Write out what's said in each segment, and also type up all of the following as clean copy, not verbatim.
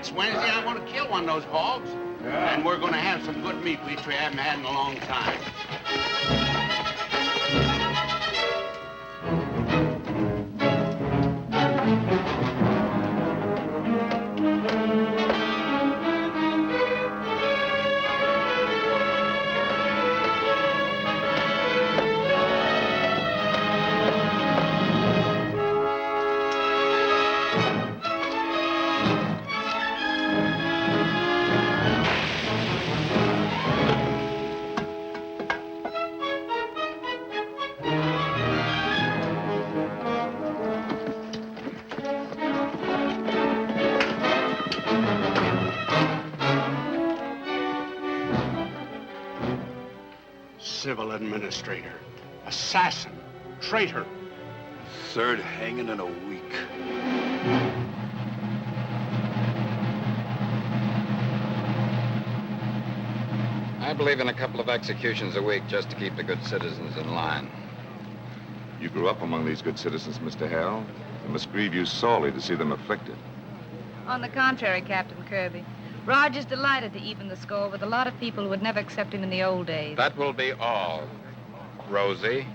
Next Wednesday, I'm going to kill one of those hogs. Yeah. And we're going to have some good meat which we haven't had in a long time. Civil administrator, assassin, traitor. Third hanging in a week. I believe in a couple of executions a week just to keep the good citizens in line. You grew up among these good citizens, Mr. Hale. It must grieve you sorely to see them afflicted. On the contrary, Captain Kirby. Roger's delighted to even the score with a lot of people who would never accept him in the old days. That will be all, Rosie.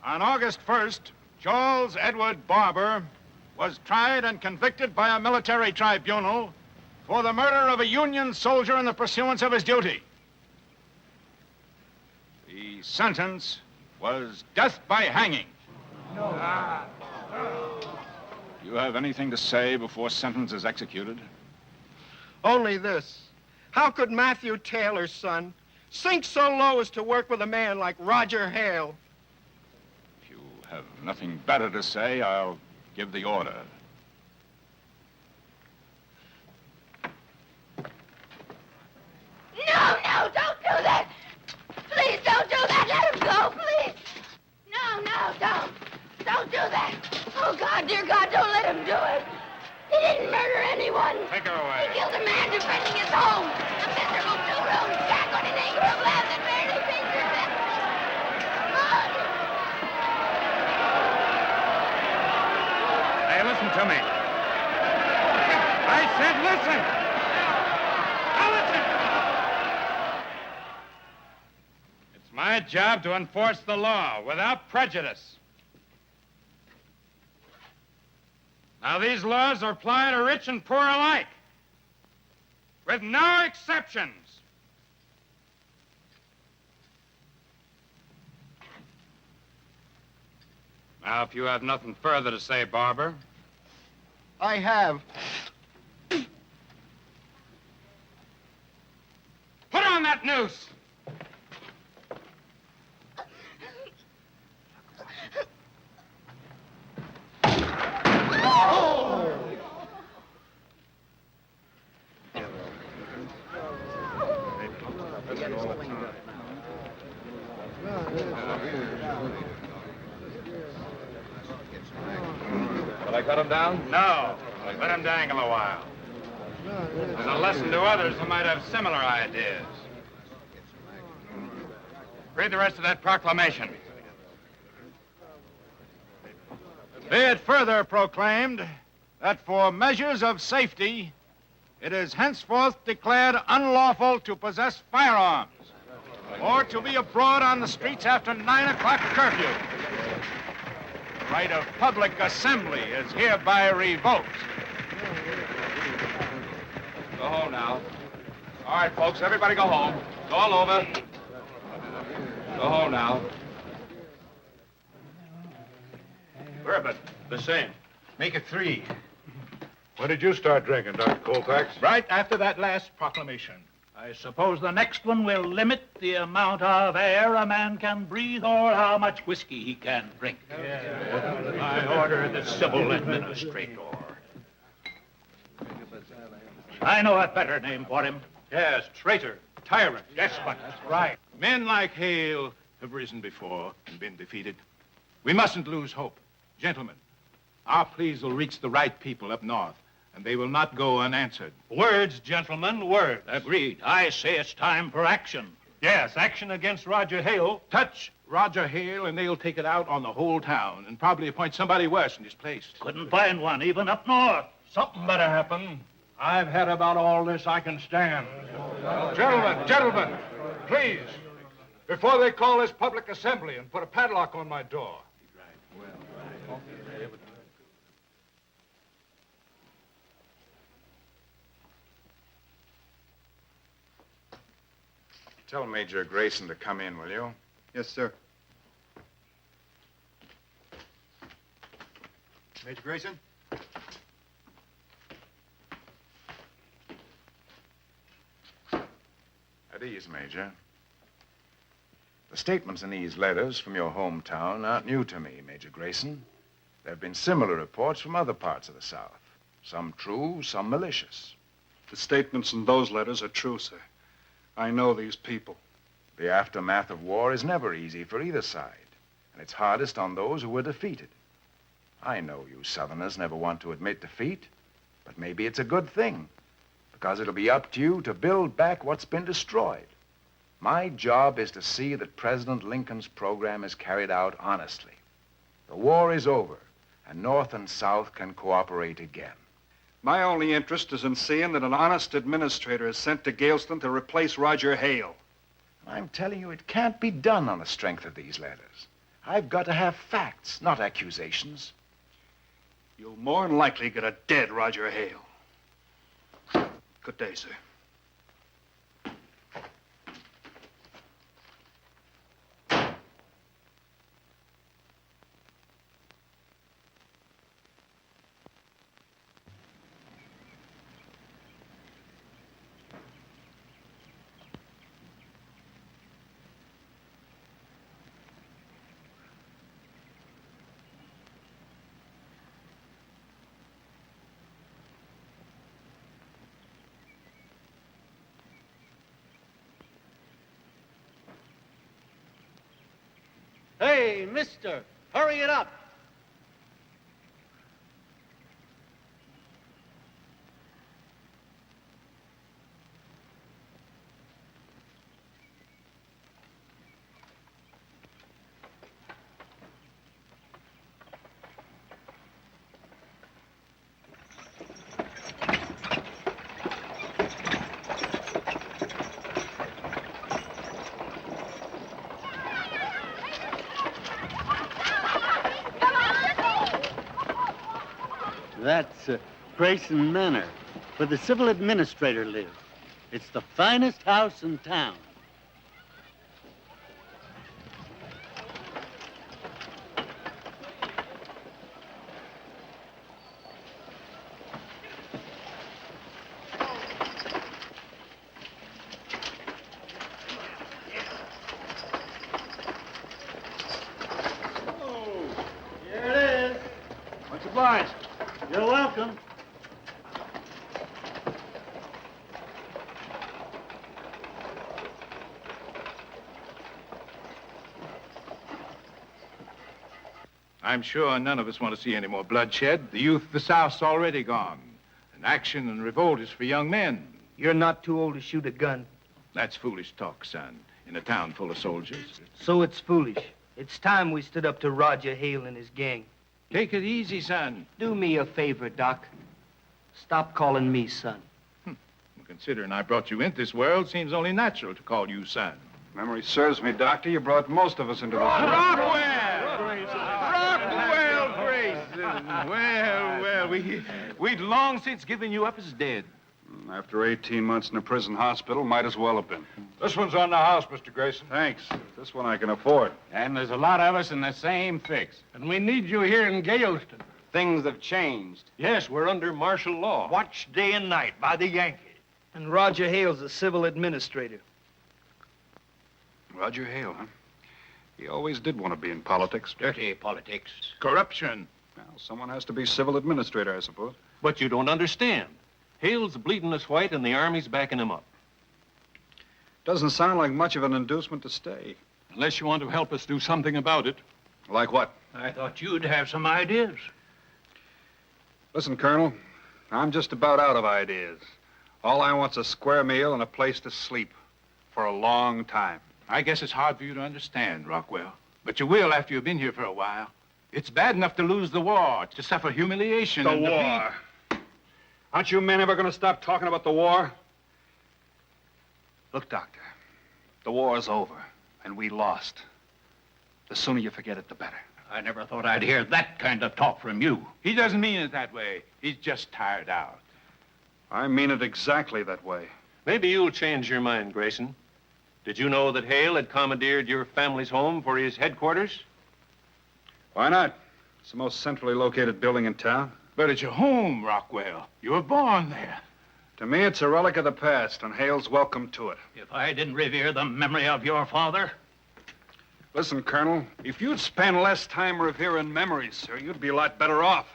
On August 1st, Charles Edward Barber was tried and convicted by a military tribunal for the murder of a Union soldier in the pursuance of his duty. The sentence was death by hanging. You have anything to say before sentence is executed? Only this. How could Matthew Taylor's son sink so low as to work with a man like Roger Hale? Have nothing better to say, I'll give the order. No, don't do that! Please don't do that! Let him go, please! No, don't do that! Oh, God, dear God, don't let him do it! He didn't murder anyone! Take her away. He killed a man defending his home! A miserable two-room shack on an acre of land that barely pays your rent! Hey, listen to me. I said listen! Now listen! It's my job to enforce the law without prejudice. Now, these laws apply to rich and poor alike, with no exceptions. Now, if you have nothing further to say, Barber. I have. Put on that noose! Will I cut him down? No. Let him dangle a while. As a lesson to others who might have similar ideas. Read the rest of that proclamation. Be it further proclaimed that for measures of safety, it is henceforth declared unlawful to possess firearms or to be abroad on the streets after 9 o'clock curfew. The right of public assembly is hereby revoked. Go home now. All right, folks, everybody go home. It's all over. Go home now. Bourbon. The same. Make it 3. When did you start drinking, Dr. Colfax? Right after that last proclamation. I suppose the next one will limit the amount of air a man can breathe or how much whiskey he can drink. I order the civil administrator. I know a better name for him. Yes, traitor. tyrant. Despot. That's right. Men like Hale have risen before and been defeated. We mustn't lose hope. Gentlemen, our pleas will reach the right people up north, and they will not go unanswered. Words, gentlemen, words. Agreed. I say it's time for action. Yes, action against Roger Hale. Touch Roger Hale, and they'll take it out on the whole town and probably appoint somebody worse in his place. Couldn't find one, even up north. Something better happen. I've had about all this I can stand. Gentlemen, please, before they call this public assembly and put a padlock on my door. Tell Major Grayson to come in, will you? Yes, sir. Major Grayson? At ease, Major. The statements in these letters from your hometown aren't new to me, Major Grayson. There have been similar reports from other parts of the South. Some true, some malicious. The statements in those letters are true, sir. I know these people. The aftermath of war is never easy for either side, and it's hardest on those who were defeated. I know you Southerners never want to admit defeat, but maybe it's a good thing, because it'll be up to you to build back what's been destroyed. My job is to see that President Lincoln's program is carried out honestly. The war is over, and North and South can cooperate again. My only interest is in seeing that an honest administrator is sent to Galeston to replace Roger Hale. I'm telling you, it can't be done on the strength of these letters. I've got to have facts, not accusations. You'll more than likely get a dead Roger Hale. Good day, sir. Hey, mister, hurry it up. That's Grayson Manor, where the civil administrator lives. It's the finest house in town. Oh, here it is. Much obliged. You're welcome. I'm sure none of us want to see any more bloodshed. The youth of the South's already gone. And action and revolt is for young men. You're not too old to shoot a gun. That's foolish talk, son, in a town full of soldiers. So it's foolish. It's time we stood up to Roger Hale and his gang. Take it easy, son. Do me a favor, Doc. Stop calling me son. Considering I brought you into this world, seems only natural to call you son. Memory serves me, Doctor. You brought most of us into this. Rockwell, Grayson. Well, we'd long since given you up as dead. After 18 months in a prison hospital, might as well have been. This one's on the house, Mr. Grayson. Thanks. This one I can afford. And there's a lot of us in the same fix. And we need you here in Galeston. Things have changed. Yes, we're under martial law. Watched day and night by the Yankees. And Roger Hale's the civil administrator. Roger Hale, huh? He always did want to be in politics. Dirty politics. Corruption. Well, someone has to be civil administrator, I suppose. But you don't understand. Hale's bleeding us white and the Army's backing him up. Doesn't sound like much of an inducement to stay. Unless you want to help us do something about it. Like what? I thought you'd have some ideas. Listen, Colonel, I'm just about out of ideas. All I want's a square meal and a place to sleep for a long time. I guess it's hard for you to understand, Rockwell. But you will after you've been here for a while. It's bad enough to lose the war, to suffer humiliation. The and war. Aren't you men ever going to stop talking about the war? Look, Doctor, the war's over, and we lost. The sooner you forget it, the better. I never thought I'd hear that kind of talk from you. He doesn't mean it that way. He's just tired out. I mean it exactly that way. Maybe you'll change your mind, Grayson. Did you know that Hale had commandeered your family's home for his headquarters? Why not? It's the most centrally located building in town. But it's your home, Rockwell. You were born there. To me, it's a relic of the past, and Hale's welcome to it. If I didn't revere the memory of your father... Listen, Colonel, if you'd spend less time revering memories, sir, you'd be a lot better off.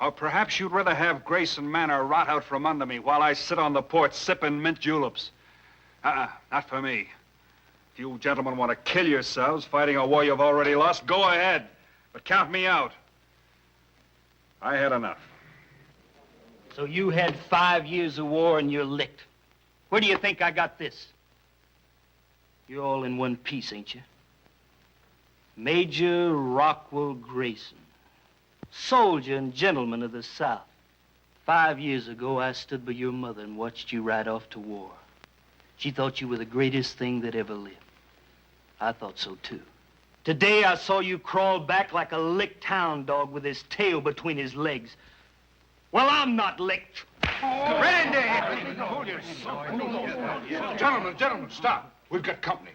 Or perhaps you'd rather have Grayson Manor rot out from under me while I sit on the porch sipping mint juleps. Not for me. If you gentlemen want to kill yourselves fighting a war you've already lost, go ahead. But count me out. I had enough. So you had 5 years of war and you're licked. Where do you think I got this? You're all in one piece, ain't you? Major Rockwell Grayson, soldier and gentleman of the South. 5 years ago, I stood by your mother and watched you ride off to war. She thought you were the greatest thing that ever lived. I thought so, too. Today, I saw you crawl back like a licked hound dog with his tail between his legs. Well, I'm not licked. Randy! Hold yourself. Gentlemen, stop. We've got company.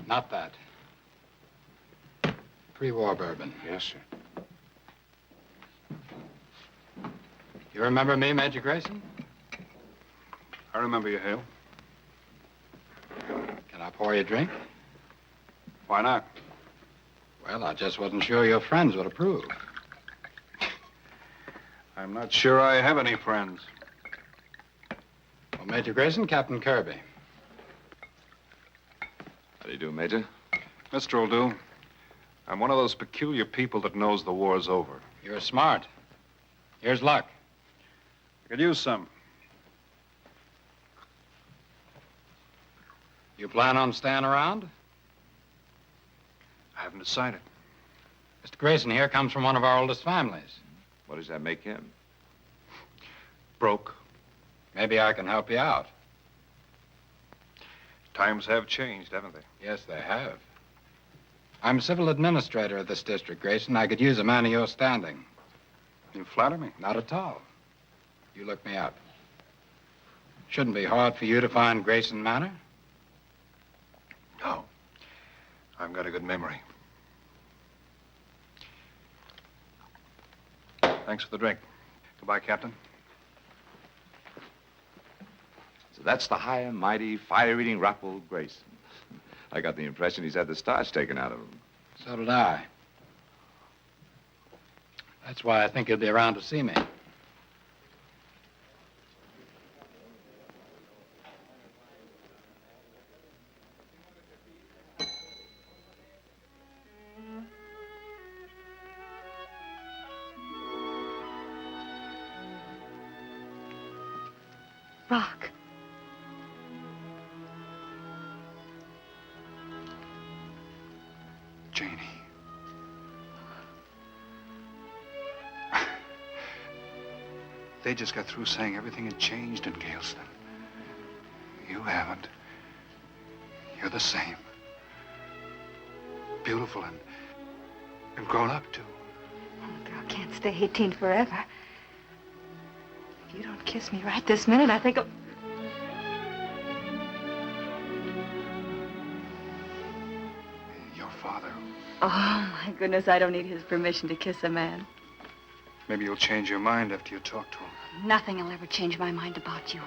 Not that. Pre-war bourbon. Yes, sir. You remember me, Major Grayson? I remember you, Hale. Can I pour you a drink? Why not? Well, I just wasn't sure your friends would approve. I'm not sure I have any friends. Well, Major Grayson, Captain Kirby. How do you do, Major? Mr. will do. I'm one of those peculiar people that knows the war's over. You're smart. Here's luck. I could use some. You plan on staying around? I haven't decided. Mr. Grayson here comes from one of our oldest families. What does that make him? Broke. Maybe I can help you out. Times have changed, haven't they? Yes, they have. I'm civil administrator of this district, Grayson. I could use a man of your standing. You flatter me. Not at all. You look me up. Shouldn't be hard for you to find Grayson Manor. No. I've got a good memory. Thanks for the drink. Goodbye, Captain. So that's the high and mighty, fire-eating Rockwell Grayson. I got the impression he's had the starch taken out of him. So did I. That's why I think he'll be around to see me. Rock. Janie. They just got through saying everything had changed in Galeston. You haven't. You're the same. Beautiful and grown up, too. A girl can't stay 18 forever. If you don't kiss me right this minute, I think I'll... Your father. Oh, my goodness, I don't need his permission to kiss a man. Maybe you'll change your mind after you talk to him. Nothing will ever change my mind about you.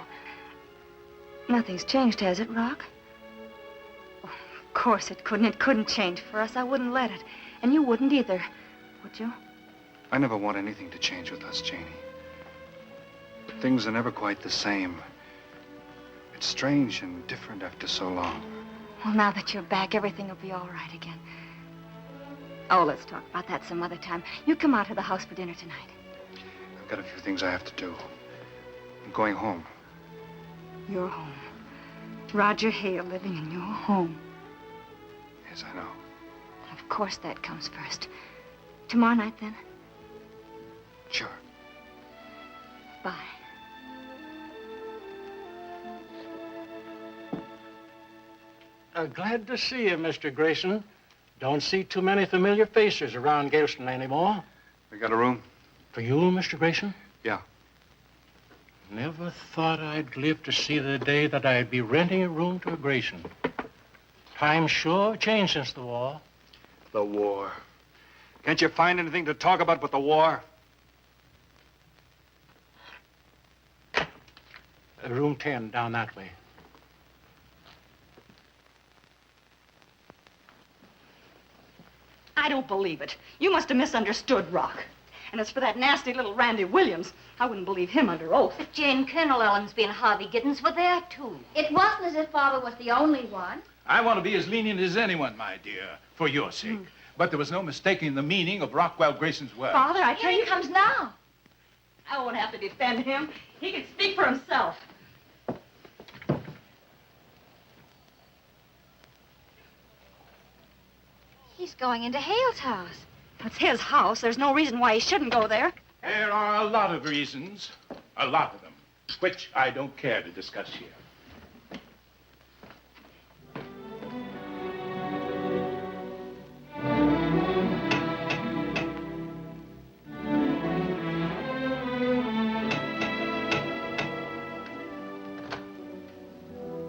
Nothing's changed, has it, Rock? Oh, Of course it couldn't. It couldn't change for us. I wouldn't let it. And you wouldn't either, would you? I never want anything to change with us, Janie. Things are never quite the same. It's strange and different after so long. Well, now that you're back, everything will be all right again. Oh, let's talk about that some other time. You come out to the house for dinner tonight. I've got a few things I have to do. I'm going home. Your home. Roger Hale living in your home. Yes, I know. Of course that comes first. Tomorrow night, then? Sure. Bye. Glad to see you, Mr. Grayson. Don't see too many familiar faces around Galeston anymore. We got a room? For you, Mr. Grayson? Yeah. Never thought I'd live to see the day that I'd be renting a room to a Grayson. Times sure changed since the war. The war. Can't you find anything to talk about but the war? Room 10, down that way. I don't believe it. You must have misunderstood Rock. And as for that nasty little Randy Williams, I wouldn't believe him under oath. But Jane, Colonel Ellensby and Harvey Giddens were there, too. It wasn't as if Father was the only one. I want to be as lenient as anyone, my dear, for your sake. But there was no mistaking the meaning of Rockwell Grayson's words. Father, I tell Here you... he comes now. I won't have to defend him. He can speak for himself. He's going into Hale's house. It's his house. There's no reason why he shouldn't go there. There are a lot of reasons, a lot of them, which I don't care to discuss here.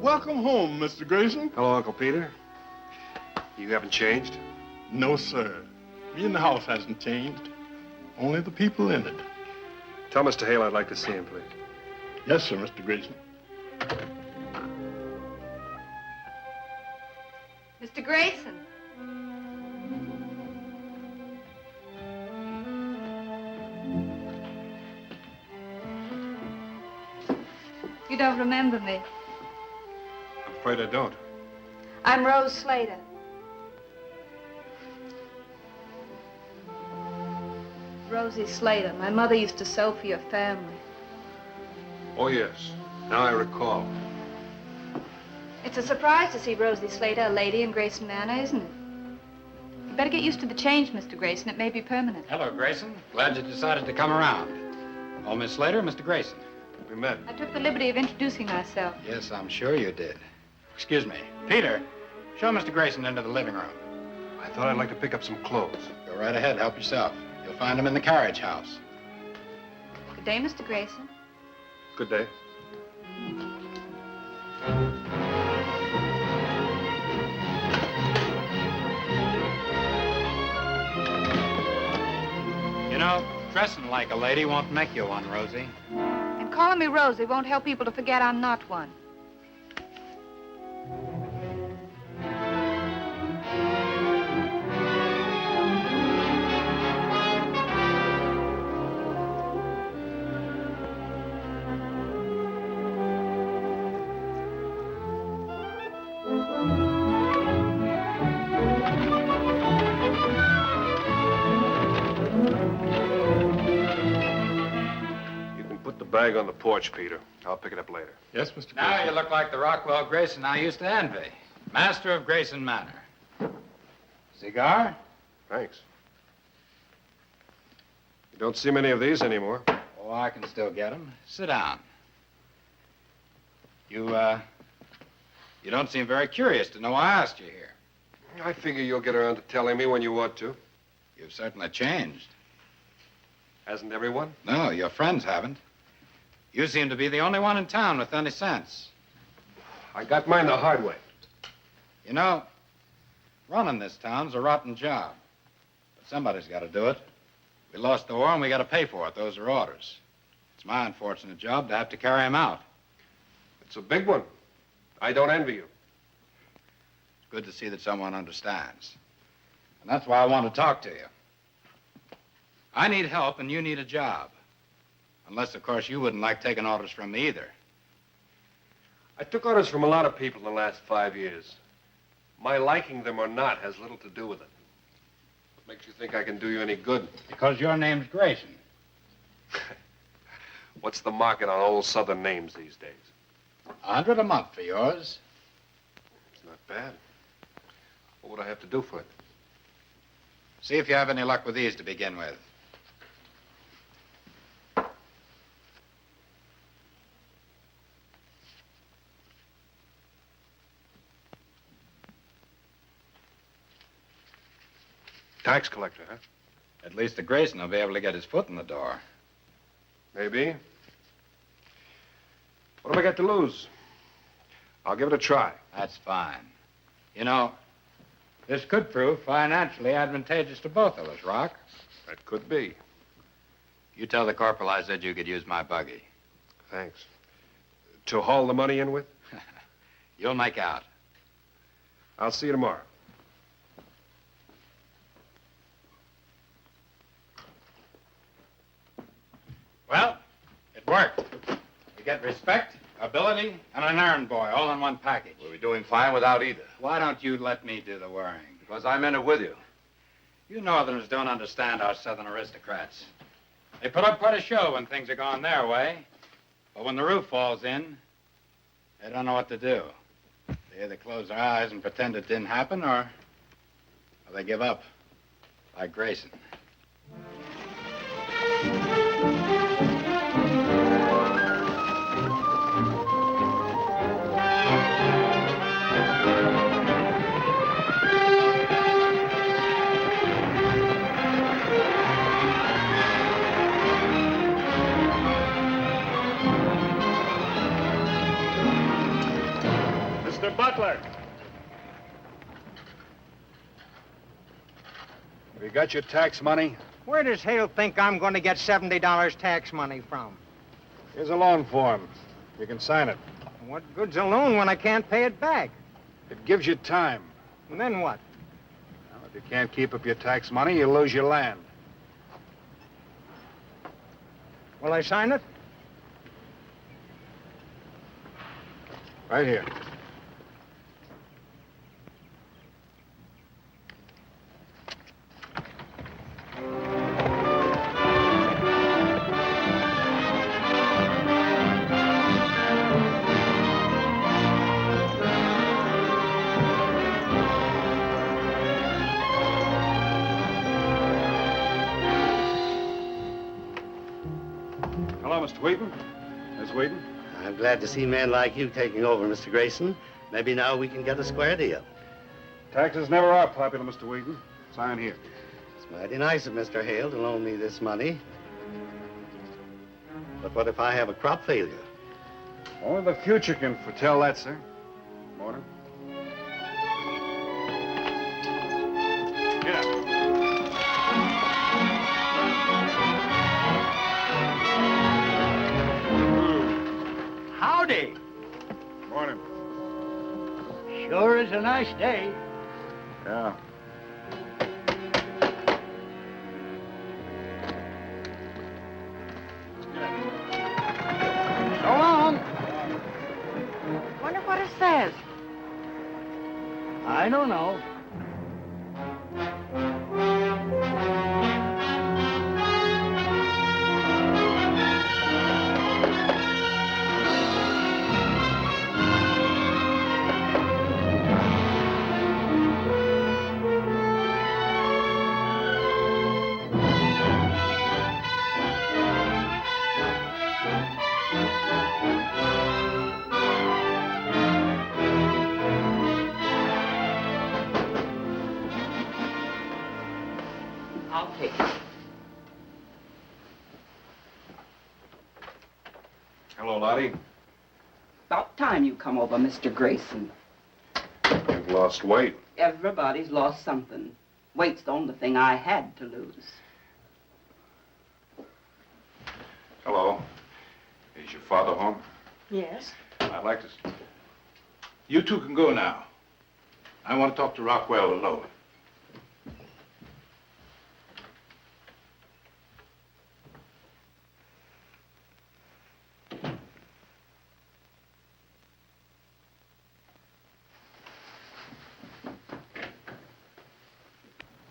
Welcome home, Mr. Grayson. Hello, Uncle Peter. You haven't changed? No, sir. Me and the house hasn't changed. Only the people in it. Tell Mr. Hale I'd like to see him, please. Yes, sir, Mr. Grayson. Mr. Grayson. You don't remember me. I'm afraid I don't. I'm Rose Slater. Rosie Slater. My mother used to sew for your family. Oh, yes. Now I recall. It's a surprise to see Rosie Slater, a lady in Grayson Manor, isn't it? You better get used to the change, Mr. Grayson. It may be permanent. Hello, Grayson. Glad you decided to come around. Oh, Miss Slater, Mr. Grayson. We met. I took the liberty of introducing myself. Yes, I'm sure you did. Excuse me. Peter, show Mr. Grayson into the living room. I thought I'd like to pick up some clothes. Go right ahead. Help yourself. You'll find him in the carriage house. Good day, Mr. Grayson. Good day. You know, dressing like a lady won't make you one, Rosie. And calling me Rosie won't help people to forget I'm not one. Bag on the porch, Peter. I'll pick it up later. Yes, Mr. Now Grayson. you look like the Rockwell Grayson I used to envy. Master of Grayson Manor. Cigar? Thanks. You don't see many of these anymore. Oh, I can still get them. Sit down. You don't seem very curious to know why I asked you here. I figure you'll get around to telling me when you want to. You've certainly changed. Hasn't everyone? No, your friends haven't. You seem to be the only one in town with any sense. I got mine the hard way. You know, running this town's a rotten job. But somebody's got to do it. We lost the war and we got to pay for it. Those are orders. It's my unfortunate job to have to carry them out. It's a big one. I don't envy you. Good to see that someone understands. And that's why I want to talk to you. I need help and you need a job. Unless, of course, you wouldn't like taking orders from me either. I took orders from a lot of people in the last 5 years. My liking them or not has little to do with it. What makes you think I can do you any good? Because your name's Grayson. What's the market on old Southern names these days? $100 a month for yours. It's not bad. What would I have to do for it? See if you have any luck with these to begin with. Tax collector, huh? At least the Grayson will be able to get his foot in the door. Maybe. What have I got to lose? I'll give it a try. That's fine. You know, this could prove financially advantageous to both of us, Rock. That could be. You tell the corporal I said you could use my buggy. Thanks. To haul the money in with? You'll make out. I'll see you tomorrow. Well, it worked. You get respect, ability, and an errand boy all in one package. We'll be doing fine without either. Why don't you let me do the worrying? Because I'm in it with you. You Northerners don't understand our Southern aristocrats. They put up quite a show when things are going their way. But when the roof falls in, they don't know what to do. They either close their eyes and pretend it didn't happen, or they give up, like Grayson. Mr. Butler. Have you got your tax money? Where does Hale think I'm going to get $70 tax money from? Here's a loan form. You can sign it. What good's a loan when I can't pay it back? It gives you time. And then what? Well, if you can't keep up your tax money, you lose your land. Will I sign it? Right here. Hello, Mr. Wheaton. Miss Wheaton. I'm glad to see men like you taking over, Mr. Grayson. Maybe now we can get a square deal. Taxes never are popular, Mr. Wheaton. Sign here. It's mighty nice of Mr. Hale to loan me this money. But what if I have a crop failure? Only the future can foretell that, sir. Morning. Get up. Howdy. Morning. Sure is a nice day. Yeah. So long. Wonder what it says. I don't know. I'll take it. Hello, Lottie. About time you come over, Mr. Grayson. You've lost weight. Everybody's lost something. Weight's the only thing I had to lose. Hello. Is your father home? Yes? I'd like to... You two can go now. I want to talk to Rockwell alone.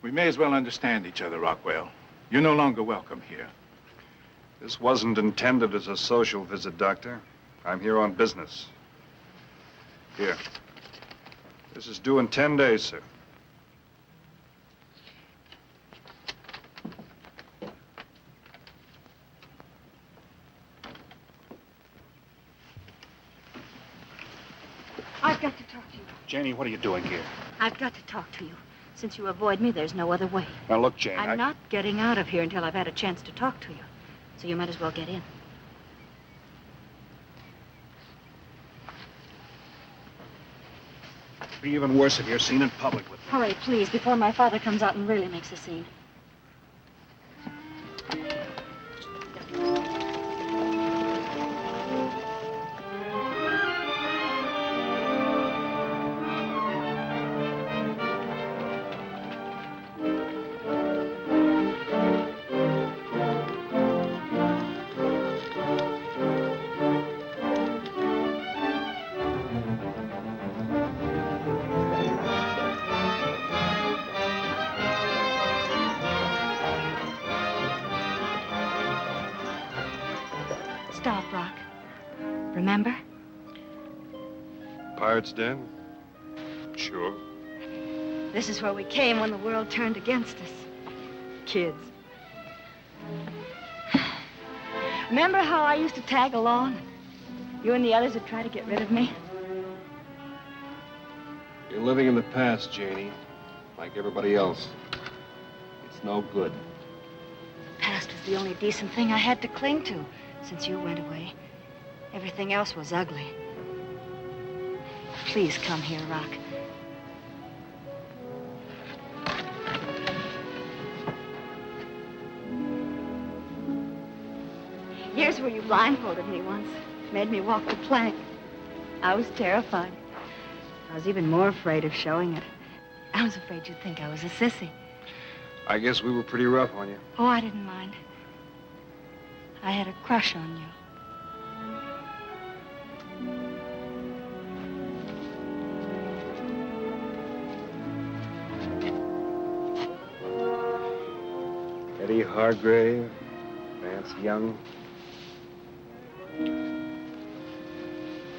We may as well understand each other, Rockwell. You're no longer welcome here. This wasn't intended as a social visit, Doctor. I'm here on business. Here. This is due in 10 days, sir. I've got to talk to you. Janie, what are you doing here? I've got to talk to you. Since you avoid me, there's no other way. Now, look, Jane, I'm not getting out of here until I've had a chance to talk to you. So you might as well get in. It'd be even worse if you're seen in public with me. Hurry, please, before my father comes out and really makes a scene. Stop, Rock. Remember? Pirates Den? Sure. This is where we came when the world turned against us. Kids. Remember how I used to tag along? You and the others would try to get rid of me? You're living in the past, Janie, like everybody else. It's no good. The past was the only decent thing I had to cling to since you went away. Everything else was ugly. Please come here, Rock. Here's where you blindfolded me once. Made me walk the plank. I was terrified. I was even more afraid of showing it. I was afraid you'd think I was a sissy. I guess we were pretty rough on you. Oh, I didn't mind. I had a crush on you. Eddie Hargrave, Vance Young,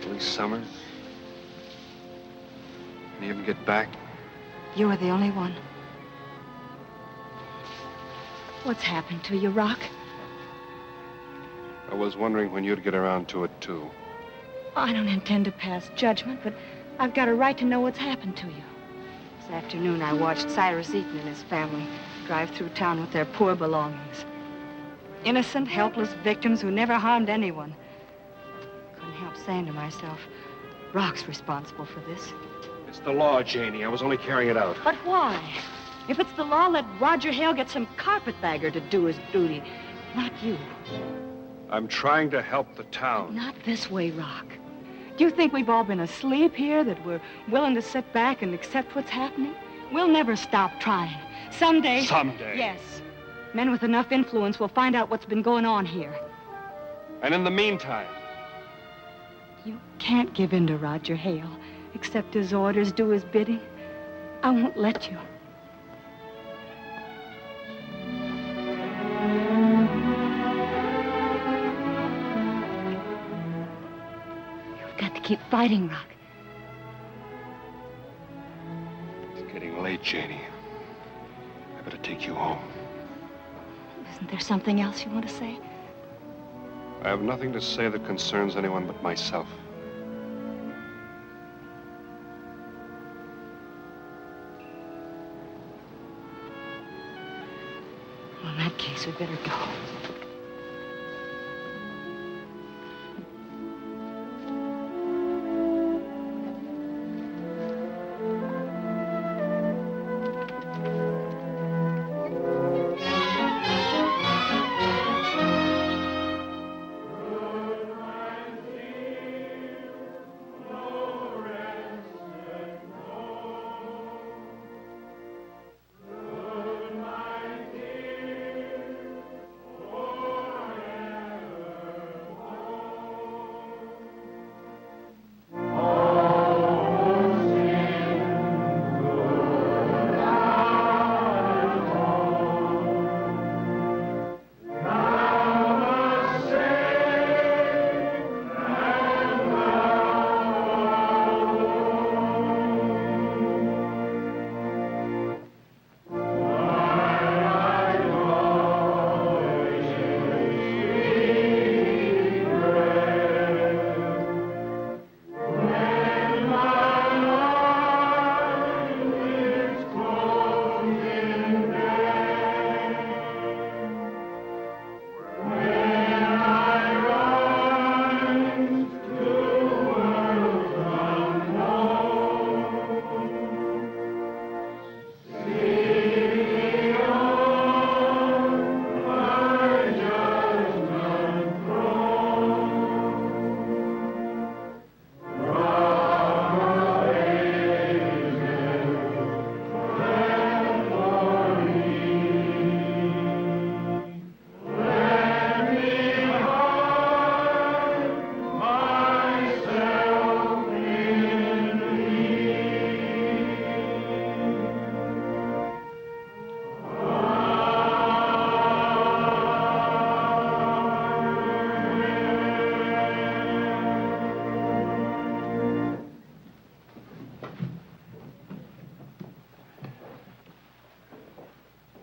Lee Summers. Any of them get back? You were the only one. What's happened to you, Rock? I was wondering when you'd get around to it, too. I don't intend to pass judgment, but I've got a right to know what's happened to you. This afternoon, I watched Cyrus Eaton and his family drive through town with their poor belongings. Innocent, helpless victims who never harmed anyone. Couldn't help saying to myself, Rock's responsible for this. It's the law, Janie. I was only carrying it out. But why? If it's the law, let Roger Hale get some carpetbagger to do his duty, not you. I'm trying to help the town. Not this way, Rock. Do you think we've all been asleep here, that we're willing to sit back and accept what's happening? We'll never stop trying. Someday... Someday? Yes. Men with enough influence will find out what's been going on here. And in the meantime? You can't give in to Roger Hale. Accept his orders, do his bidding. I won't let you. You've got to keep fighting, Rock. It's getting late, Janie. I better take you home. Isn't there something else you want to say? I have nothing to say that concerns anyone but myself. Well, in that case, we'd better go.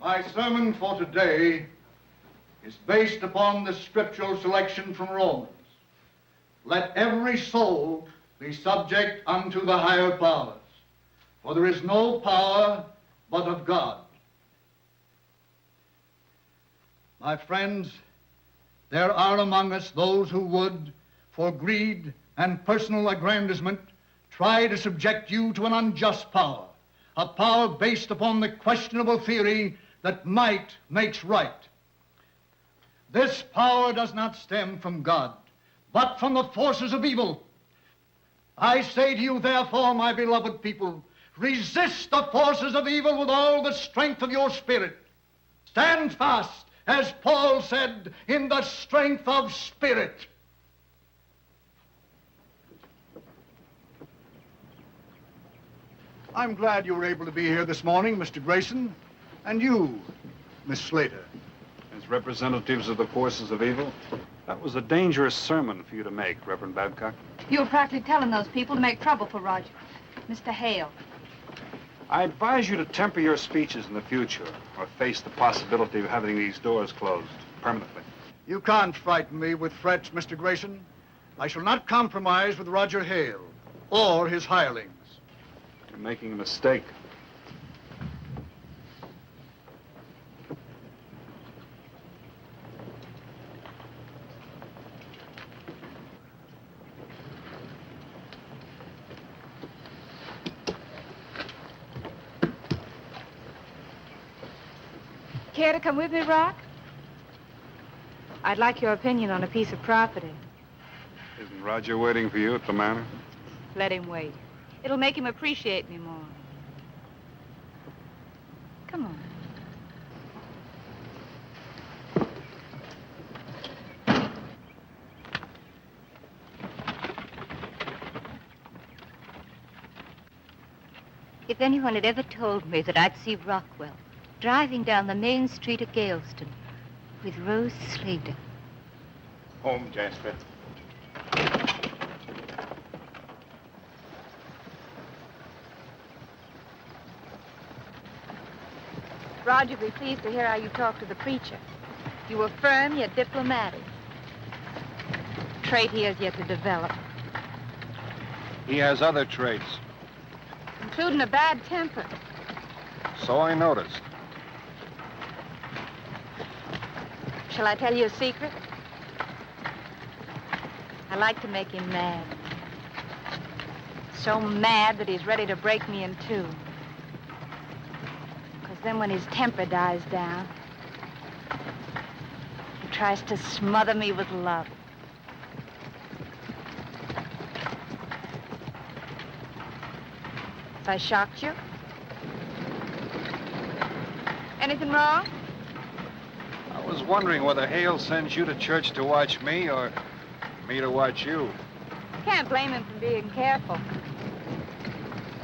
My sermon for today is based upon the scriptural selection from Romans. Let every soul be subject unto the higher powers, for there is no power but of God. My friends, there are among us those who would, for greed and personal aggrandizement, try to subject you to an unjust power, a power based upon the questionable theory that might makes right. This power does not stem from God, but from the forces of evil. I say to you, therefore, my beloved people, resist the forces of evil with all the strength of your spirit. Stand fast, as Paul said, in the strength of spirit. I'm glad you were able to be here this morning, Mr. Grayson, and you, Miss Slater. As representatives of the forces of evil, that was a dangerous sermon for you to make, Reverend Babcock. You were practically telling those people to make trouble for Roger. Mr. Hale. I advise you to temper your speeches in the future, or face the possibility of having these doors closed permanently. You can't frighten me with threats, Mr. Grayson. I shall not compromise with Roger Hale or his hirelings. You're making a mistake. Care to come with me, Rock? I'd like your opinion on a piece of property. Isn't Roger waiting for you at the manor? Let him wait. It'll make him appreciate me more. Come on. If anyone had ever told me that I'd see Rockwell driving down the main street of Galeston with Rose Slater. Home, Jasper. Roger will be pleased to hear how you talk to the preacher. You were firm yet diplomatic. A trait he has yet to develop, He has other traits. including a bad temper. So I noticed. Shall I tell you a secret? I like to make him mad. So mad that he's ready to break me in two. Because then when his temper dies down, he tries to smother me with love. Have I shocked you? Anything wrong? I was wondering whether Hale sends you to church to watch me or me to watch you. Can't blame him for being careful.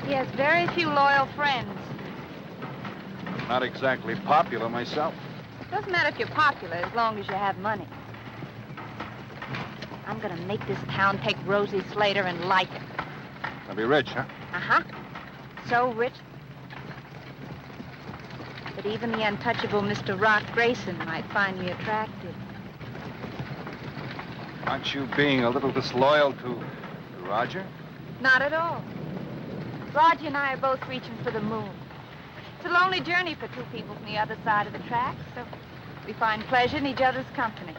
He has very few loyal friends. I'm not exactly popular myself. Doesn't matter if you're popular as long as you have money. I'm gonna make this town take Rosie Slater and like it. I'll be rich, huh? Uh-huh. So rich that even the untouchable Mr. Rock Grayson might find me attractive. Aren't you being a little disloyal to Roger? Not at all. Roger and I are both reaching for the moon. It's a lonely journey for two people from the other side of the tracks, so we find pleasure in each other's company.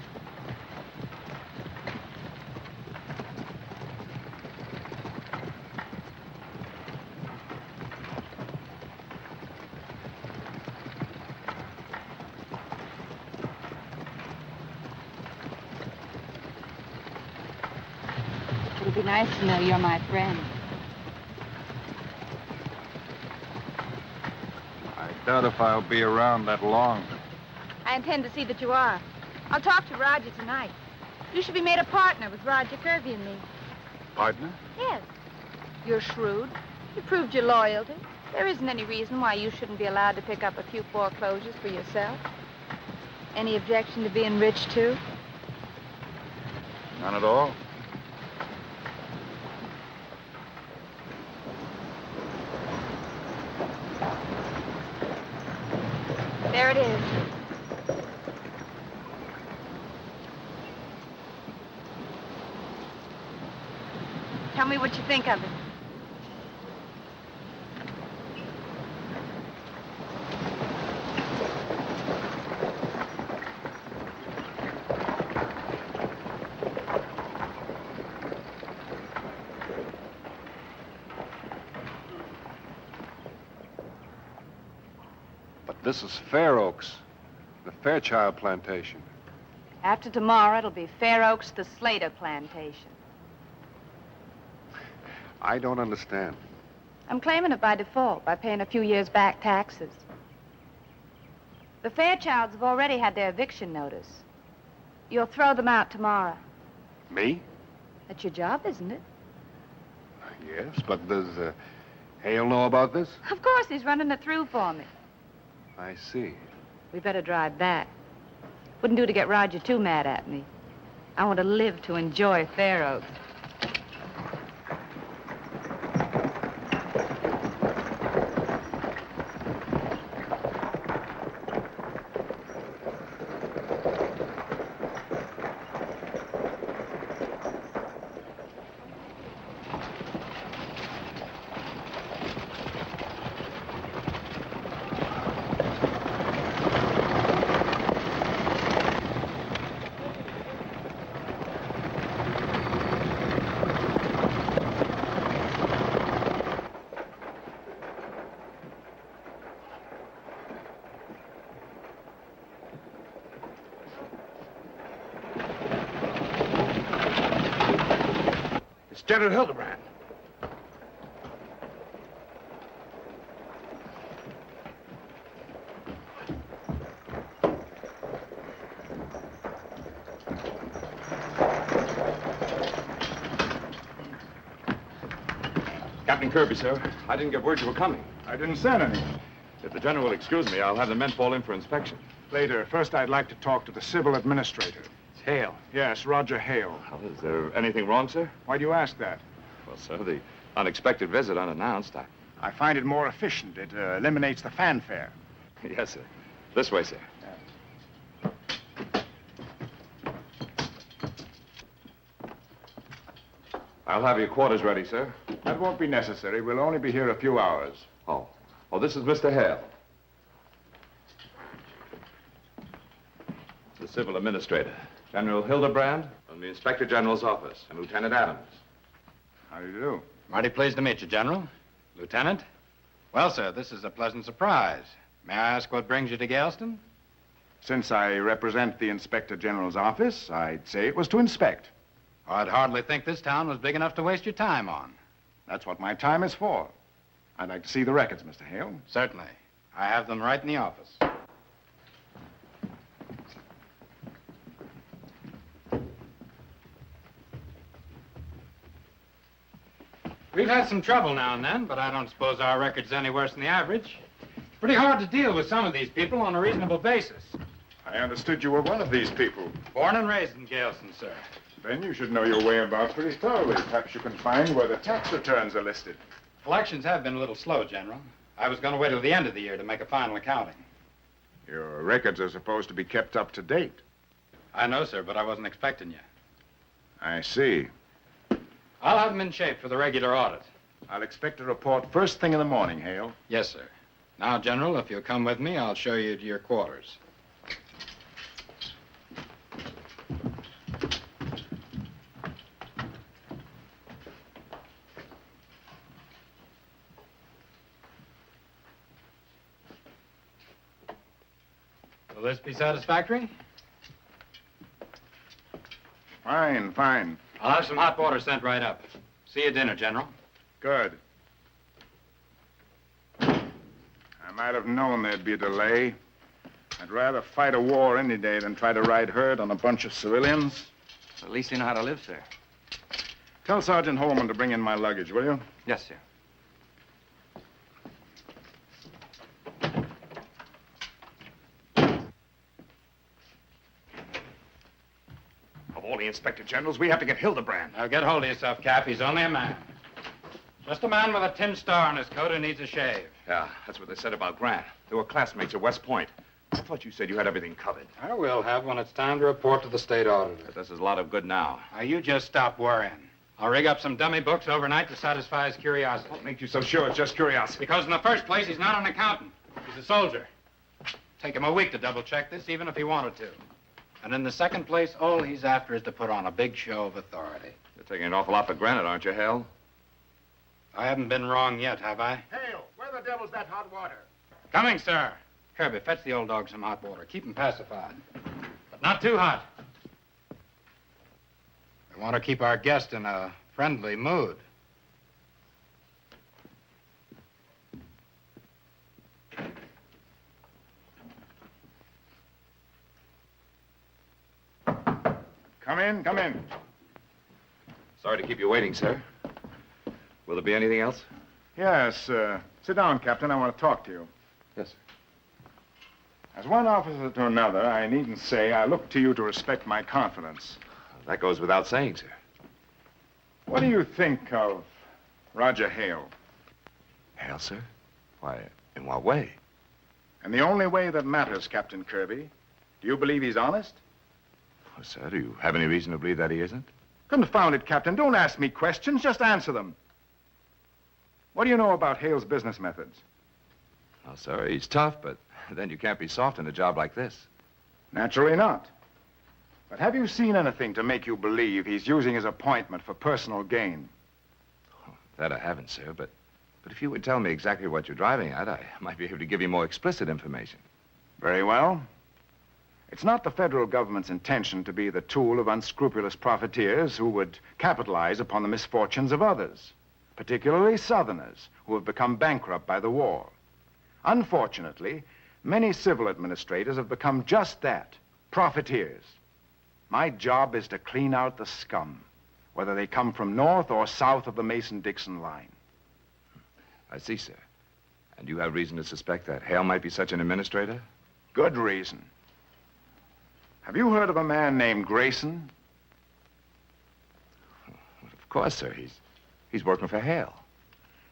It'd be nice to know you're my friend. I doubt if I'll be around that long. I intend to see that you are. I'll talk to Roger tonight. You should be made a partner with Roger Kirby and me. Partner? Yes. You're shrewd. You proved your loyalty. There isn't any reason why you shouldn't be allowed to pick up a few foreclosures for yourself. Any objection to being rich, too? None at all. There it Tell me what you think of it. But this is Fair Oaks, the Fairchild plantation. After tomorrow, it'll be Fair Oaks, the Slater plantation. I don't understand. I'm claiming it by default, by paying a few years back taxes. The Fairchilds have already had their eviction notice. You'll throw them out tomorrow. Me? That's your job, isn't it? Yes, but does Hale know about this? Of course, he's running it through for me. I see. We better drive back. Wouldn't do to get Roger too mad at me. I want to live to enjoy Fair Oaks. General Hildebrand. Captain Kirby, sir. I didn't get word you were coming. I didn't send any. If the general will excuse me, I'll have the men fall in for inspection. Later. First, I'd like to talk to the civil administrator. Hale. Yes, Roger Hale. Well, is there anything wrong, sir? Why do you ask that? Well, sir, the unexpected visit unannounced. I find it more efficient. It eliminates the fanfare. Yes, sir. This way, sir. I'll have your quarters ready, sir. That won't be necessary. We'll only be here a few hours. Oh. Oh, this is Mr. Hale. The civil administrator. General Hildebrand from the Inspector General's office, and Lieutenant Adams. How do you do? Mighty pleased to meet you, General. Lieutenant? Well, sir, this is a pleasant surprise. May I ask what brings you to Galveston? Since I represent the Inspector General's office, I'd say it was to inspect. I'd hardly think this town was big enough to waste your time on. That's what my time is for. I'd like to see the records, Mr. Hale. Certainly. I have them right in the office. We've had some trouble now and then, but I don't suppose our record's any worse than the average. It's pretty hard to deal with some of these people on a reasonable basis. I understood you were one of these people. Born and raised in Galveston, sir. Then you should know your way about pretty thoroughly. Perhaps you can find where the tax returns are listed. Collections have been a little slow, General. I was going to wait till the end of the year to make a final accounting. Your records are supposed to be kept up to date. I know, sir, but I wasn't expecting you. I see. I'll have them in shape for the regular audit. I'll expect a report first thing in the morning, Hale. Yes, sir. Now, General, if you'll come with me, I'll show you to your quarters. Will this be satisfactory? Fine, fine. I'll have some hot water sent right up. See you at dinner, General. Good. I might have known there'd be a delay. I'd rather fight a war any day than try to ride herd on a bunch of civilians. At least you know how to live, sir. Tell Sergeant Holman to bring in my luggage, will you? Yes, sir. Of all the Inspector Generals, we have to get Hildebrand. Now, get hold of yourself, Cap. He's only a man. Just a man with a tin star on his coat who needs a shave. Yeah, that's what they said about Grant. They were classmates at West Point. I thought you said you had everything covered. I will have when it's time to report to the state auditor. But this is a lot of good now. Now, you just stop worrying. I'll rig up some dummy books overnight to satisfy his curiosity. What makes you so sure it's just curiosity? Because in the first place, he's not an accountant. He's a soldier. Take him a week to double-check this, even if he wanted to. And in the second place, all he's after is to put on a big show of authority. You're taking an awful lot for granted, aren't you, Hale? I haven't been wrong yet, have I? Hale, where the devil's that hot water? Coming, sir. Kirby, fetch the old dog some hot water. Keep him pacified. But not too hot. We want to keep our guest in a friendly mood. Come in, come in. Sorry to keep you waiting, sir. Will there be anything else? Yes, sit down, Captain. I want to talk to you. Yes, sir. As one officer to another, I needn't say I look to you to respect my confidence. That goes without saying, sir. What do you think of Roger Hale? Hale, sir? Why, in what way? And the only way that matters, Captain Kirby. Do you believe he's honest? Oh, sir, do you have any reason to believe that he isn't? Confound it, Captain. Don't ask me questions. Just answer them. What do you know about Hale's business methods? Well, sir, he's tough, but then you can't be soft in a job like this. Naturally not. But have you seen anything to make you believe he's using his appointment for personal gain? Oh, that I haven't, sir, but if you would tell me exactly what you're driving at, I might be able to give you more explicit information. Very well. It's not the federal government's intention to be the tool of unscrupulous profiteers who would capitalize upon the misfortunes of others, particularly Southerners who have become bankrupt by the war. Unfortunately, many civil administrators have become just that, profiteers. My job is to clean out the scum, whether they come from north or south of the Mason-Dixon line. I see, sir. And you have reason to suspect that Hale might be such an administrator? Good reason. Have you heard of a man named Grayson? Well, of course, sir. He's working for Hale.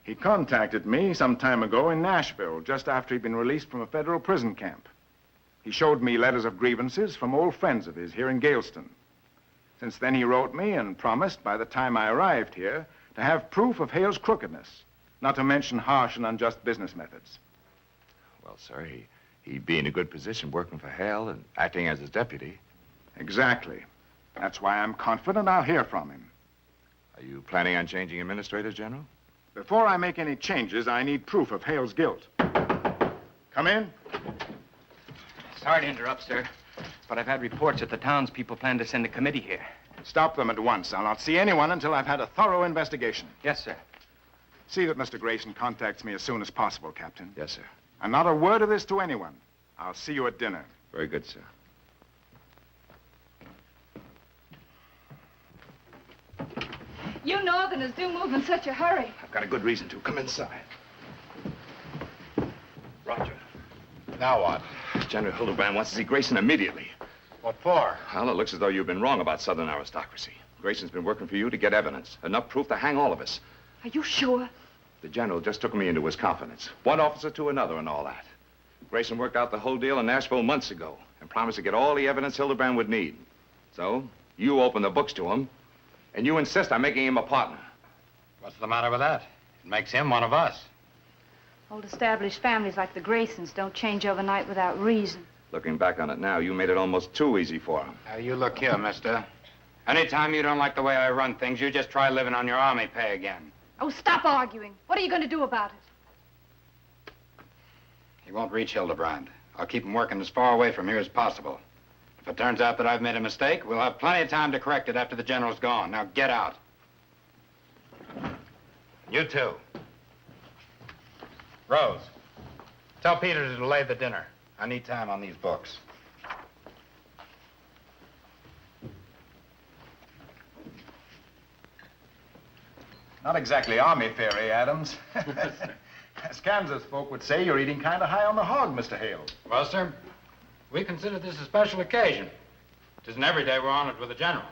He contacted me some time ago in Nashville, just after he'd been released from a federal prison camp. He showed me letters of grievances from old friends of his here in Galeston. Since then, he wrote me and promised, by the time I arrived here, to have proof of Hale's crookedness, not to mention harsh and unjust business methods. Well, sir, he'd be in a good position working for Hale and acting as his deputy. Exactly. That's why I'm confident I'll hear from him. Are you planning on changing administrators, General? Before I make any changes, I need proof of Hale's guilt. Come in. Sorry to interrupt, sir, but I've had reports that the townspeople plan to send a committee here. Stop them at once. I'll not see anyone until I've had a thorough investigation. Yes, sir. See that Mr. Grayson contacts me as soon as possible, Captain. Yes, sir. And not a word of this to anyone. I'll see you at dinner. Very good, sir. You Northerners do move in such a hurry. I've got a good reason to. Come inside. Roger. Now what? General Hildebrand wants to see Grayson immediately. What for? Well, it looks as though you've been wrong about Southern aristocracy. Grayson's been working for you to get evidence. Enough proof to hang all of us. Are you sure? The general just took me into his confidence. One officer to another and all that. Grayson worked out the whole deal in Nashville months ago and promised to get all the evidence Hildebrand would need. So, you open the books to him, and you insist on making him a partner. What's the matter with that? It makes him one of us. Old established families like the Graysons don't change overnight without reason. Looking back on it now, you made it almost too easy for him. Now, you look here, mister. Anytime you don't like the way I run things, you just try living on your army pay again. Oh, stop arguing. What are you going to do about it? He won't reach Hildebrand. I'll keep him working as far away from here as possible. If it turns out that I've made a mistake, we'll have plenty of time to correct it after the general's gone. Now, get out. You too. Rose, tell Peter to delay the dinner. I need time on these books. Not exactly army fare, eh, Adams? As Kansas folk would say, you're eating kind of high on the hog, Mr. Hale. Well, sir, we consider this a special occasion. It isn't every day we're honored with a general.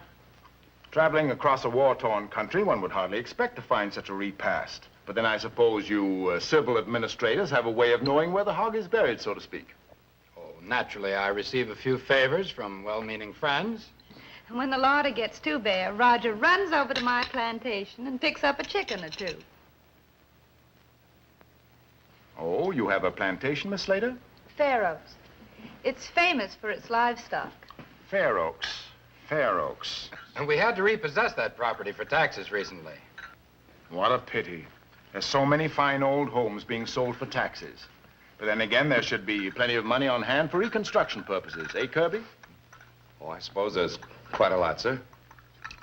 Traveling across a war-torn country, one would hardly expect to find such a repast. But then I suppose you civil administrators have a way of knowing where the hog is buried, so to speak. Oh, naturally, I receive a few favors from well-meaning friends. And when the larder gets too bare, Roger runs over to my plantation and picks up a chicken or two. Oh, you have a plantation, Miss Slater? Fair Oaks. It's famous for its livestock. Fair Oaks. Fair Oaks. And we had to repossess that property for taxes recently. What a pity. There's so many fine old homes being sold for taxes. But then again, there should be plenty of money on hand for reconstruction purposes, eh, Kirby? Oh, I suppose there's quite a lot, sir.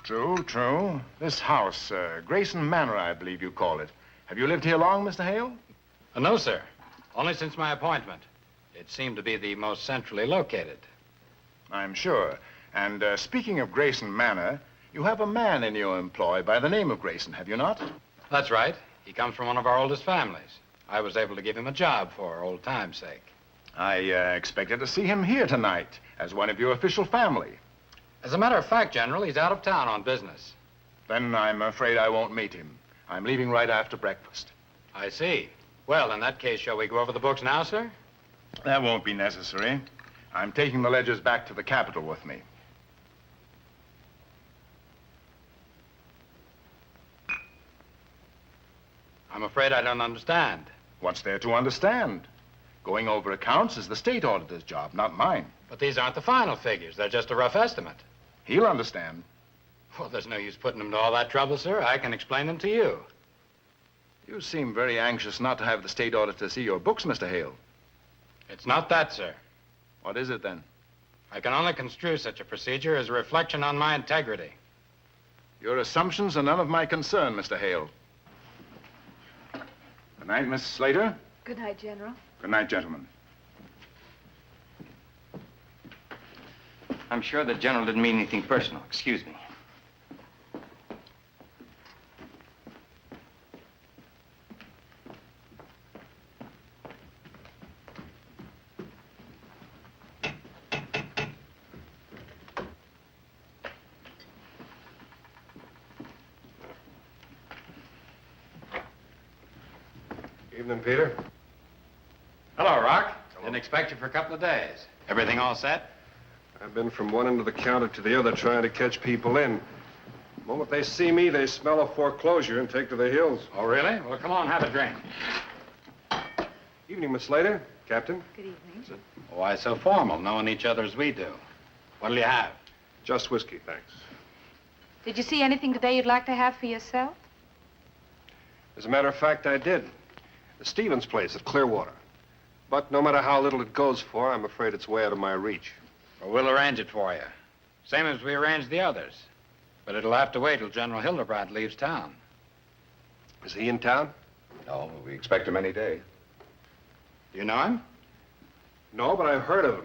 True, true. This house, Grayson Manor, I believe you call it. Have you lived here long, Mr. Hale? No, sir. Only since my appointment. It seemed to be the most centrally located. I'm sure. And speaking of Grayson Manor, you have a man in your employ by the name of Grayson, have you not? That's right. He comes from one of our oldest families. I was able to give him a job for old time's sake. I expected to see him here tonight as one of your official family. As a matter of fact, General, he's out of town on business. Then I'm afraid I won't meet him. I'm leaving right after breakfast. I see. Well, in that case, shall we go over the books now, sir? That won't be necessary. I'm taking the ledgers back to the Capitol with me. I'm afraid I don't understand. What's there to understand? Going over accounts is the state auditor's job, not mine. But these aren't the final figures. They're just a rough estimate. He'll understand. Well, there's no use putting him to all that trouble, sir. I can explain them to you. You seem very anxious not to have the state auditor see your books, Mr. Hale. It's not that, sir. What is it, then? I can only construe such a procedure as a reflection on my integrity. Your assumptions are none of my concern, Mr. Hale. Good night, Miss Slater. Good night, General. Good night, gentlemen. I'm sure the general didn't mean anything personal. Excuse me. Evening, Peter. Hello, Rock. Didn't expect you for a couple of days. Everything all set? I've been from one end of the counter to the other trying to catch people in. The moment they see me, they smell a foreclosure and take to the hills. Oh, really? Well, come on, have a drink. Evening, Miss Slater. Captain. Good evening. Why so formal, knowing each other as we do? What'll you have? Just whiskey, thanks. Did you see anything today you'd like to have for yourself? As a matter of fact, I did. The Stevens place at Clearwater. But no matter how little it goes for, I'm afraid it's way out of my reach. Well, we'll arrange it for you. Same as we arranged the others. But it'll have to wait till General Hildebrand leaves town. Is he in town? No, we expect him any day. Do you know him? No, but I've heard of him.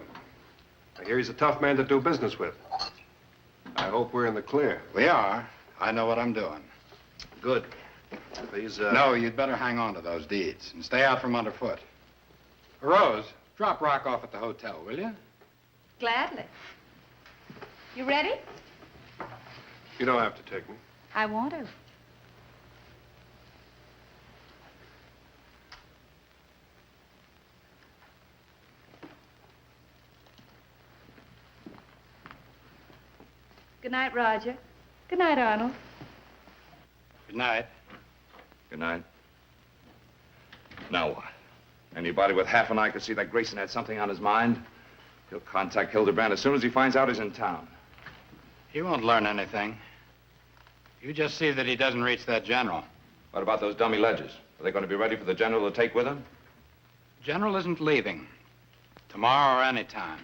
I hear he's a tough man to do business with. I hope we're in the clear. We are. I know what I'm doing. Good. These, No, you'd better hang on to those deeds and stay out from underfoot. Rose, drop Rock off at the hotel, will you? Gladly. You ready? You don't have to take me. I want to. Good night, Roger. Good night, Arnold. Good night. Good night. Now what? Anybody with half an eye could see that Grayson had something on his mind. He'll contact Hildebrand as soon as he finds out he's in town. He won't learn anything. You just see that he doesn't reach that general. What about those dummy ledgers? Are they going to be ready for the general to take with him? General isn't leaving. Tomorrow or any time.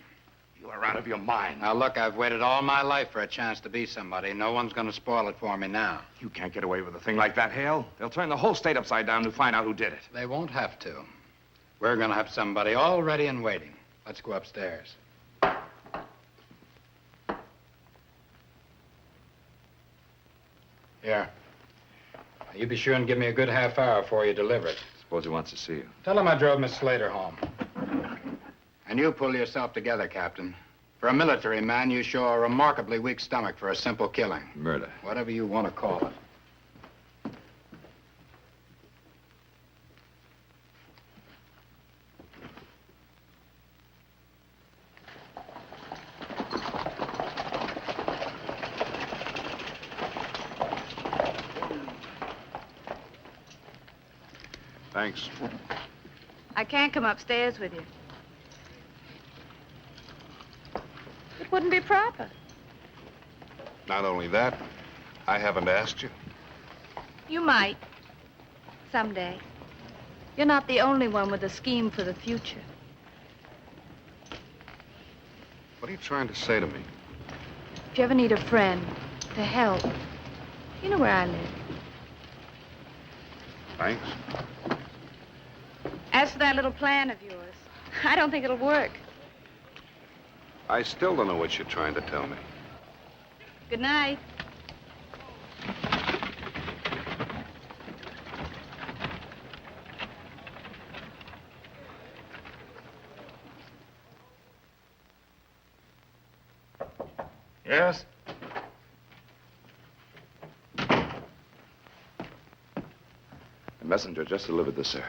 You are out of your mind. Now, look, I've waited all my life for a chance to be somebody. No one's going to spoil it for me now. You can't get away with a thing like that, Hale. They'll turn the whole state upside down to find out who did it. They won't have to. We're going to have somebody all ready and waiting. Let's go upstairs. Here. Now, you be sure and give me a good half hour before you deliver it. Suppose he wants to see you. Tell him I drove Miss Slater home. And you pull yourself together, Captain. For a military man, you show a remarkably weak stomach for a simple killing. Murder. Whatever you want to call it. Thanks. I can't come upstairs with you. It wouldn't be proper. Not only that, I haven't asked you. You might. Someday. You're not the only one with a scheme for the future. What are you trying to say to me? If you ever need a friend to help, you know where I live. Thanks. As for that little plan of yours, I don't think it'll work. I still don't know what you're trying to tell me. Good night. Yes? The messenger just delivered this, sir.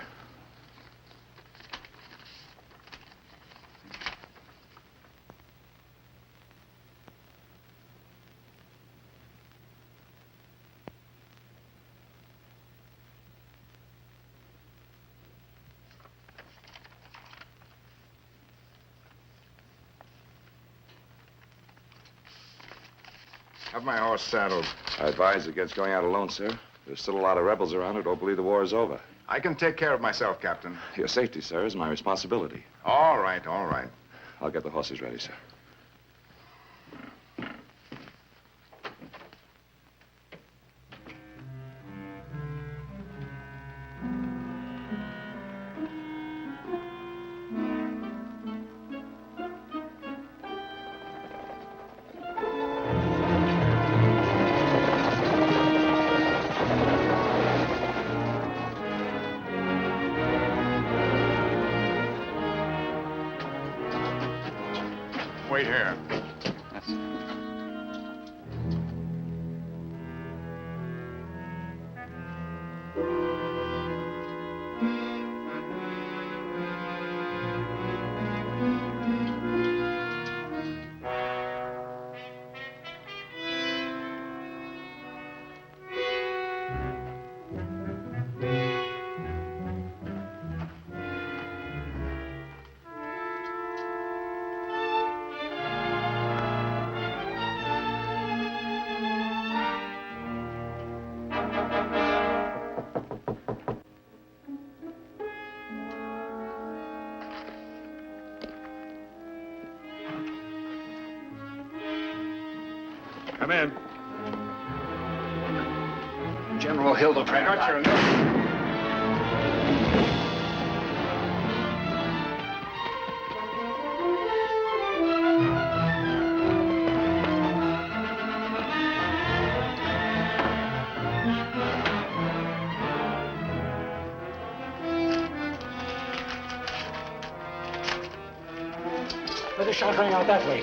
Have my horse saddled. I advise against going out alone, sir. There's still a lot of rebels around who don't believe the war is over. I can take care of myself, Captain. Your safety, sir, is my responsibility. All right, all right. I'll get the horses ready, sir. Wait here. Come in. General Hildebrand. I got your note. Let the shot ring out that way.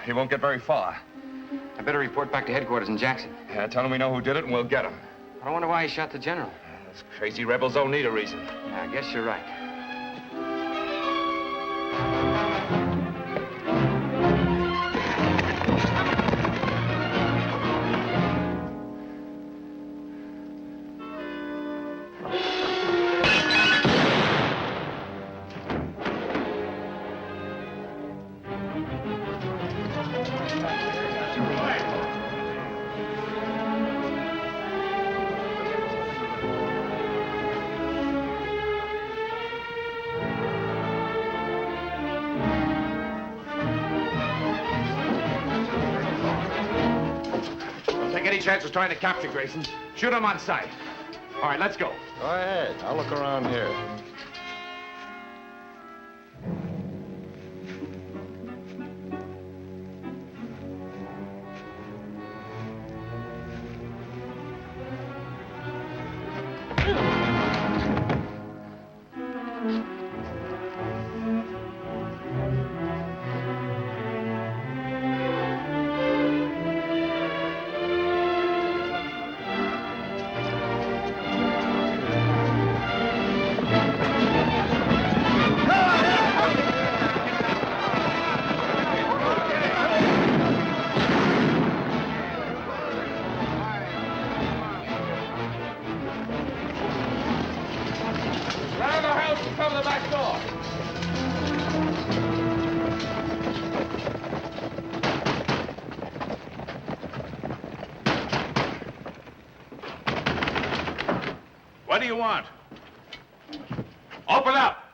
He won't get very far. I better report back to headquarters in Jackson. Yeah, tell him we know who did it and we'll get him. I wonder why he shot the general. Those crazy rebels don't need a reason. Yeah, I guess you're right. Any chances trying to capture Grayson? Shoot him on sight. All right, let's go. Go ahead. I'll look around here. What do you want? Open up!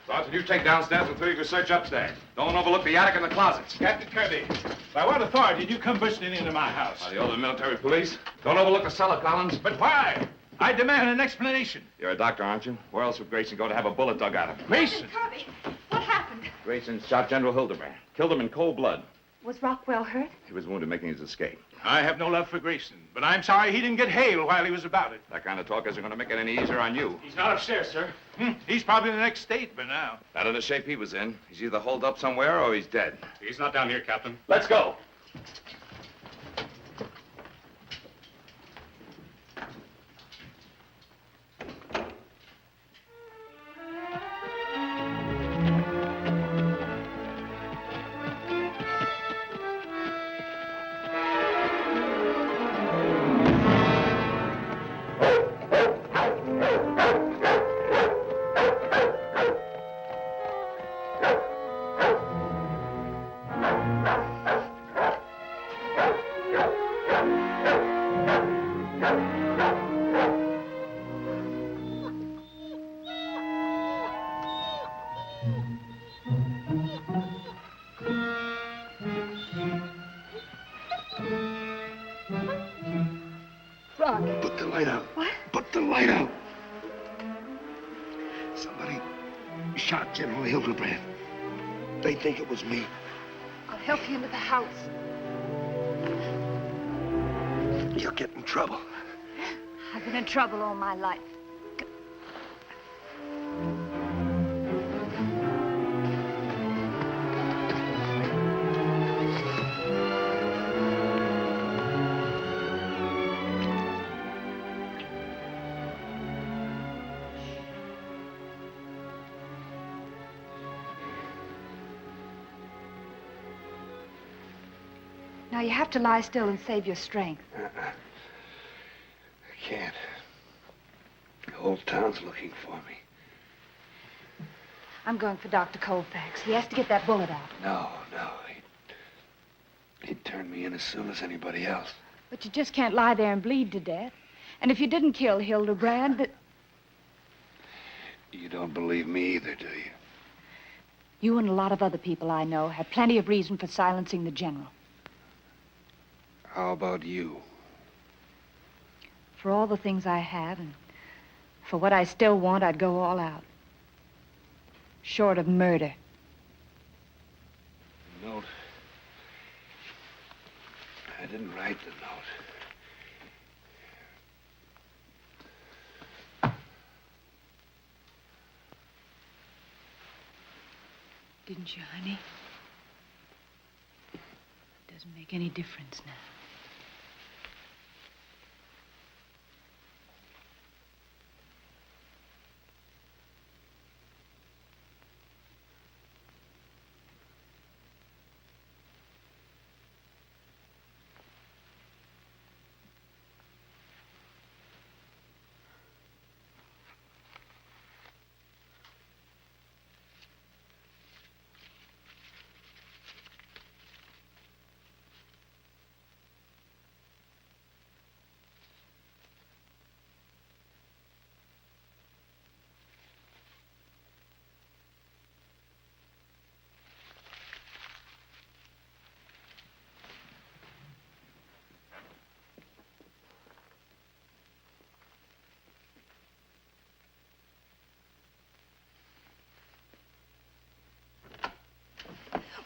Sergeant, you take downstairs and 3 of you search upstairs. Don't overlook the attic and the closets. Captain Kirby, by what authority did you come bursting into my house? By the order of the military police. Don't overlook the cellar, Collins. But why? I demand an explanation. You're a doctor, aren't you? Where else would Grayson go to have a bullet dug out of him? Grayson! Kirby, what happened? Grayson shot General Hildebrand. Killed him in cold blood. Was Rockwell hurt? He was wounded making his escape. I have no love for Grayson, but I'm sorry he didn't get Hale while he was about it. That kind of talk isn't going to make it any easier on you. He's not upstairs, sir. He's probably in the next state by now. Not in the shape he was in. He's either holed up somewhere or he's dead. He's not down here, Captain. Let's go. Put the light out. What? Put the light out. Somebody shot General Hildebrand. They think it was me. I'll help you into the house. You'll get in trouble. I've been in trouble all my life. Now, you have to lie still and save your strength. I can't. The whole town's looking for me. I'm going for Dr. Colfax. He has to get that bullet out. No. He'd turn me in as soon as anybody else. But you just can't lie there and bleed to death. And if you didn't kill Hildebrand, You don't believe me either, do you? you and a lot of other people I know have plenty of reason for silencing the general. How about you? For all the things I have and for what I still want, I'd go all out. Short of murder. The note. I didn't write the note. Didn't you, honey? Doesn't make any difference now.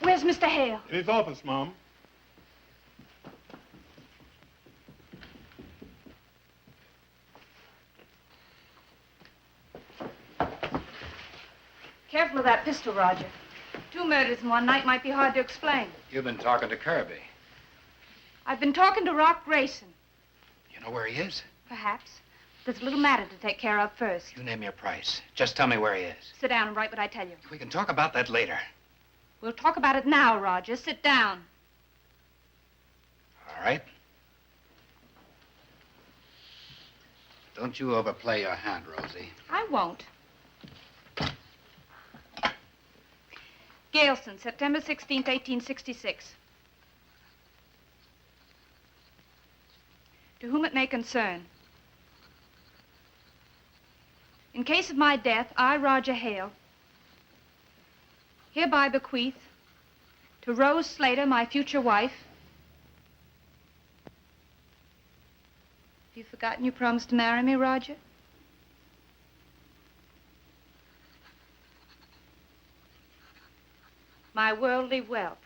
Where's Mr. Hale? In his office, Mom. Careful of that pistol, Roger. 2 murders in one night might be hard to explain. You've been talking to Kirby. I've been talking to Rock Grayson. You know where he is? Perhaps. There's a little matter to take care of first. You name your price. Just tell me where he is. Sit down and write what I tell you. We can talk about that later. We'll talk about it now, Roger. Sit down. All right? Don't you overplay your hand, Rosie. I won't. Galeston, September 16th, 1866. To whom it may concern. In case of my death, I, Roger Hale, hereby bequeath to Rose Slater, my future wife. Have you forgotten you promised to marry me, Roger? My worldly wealth,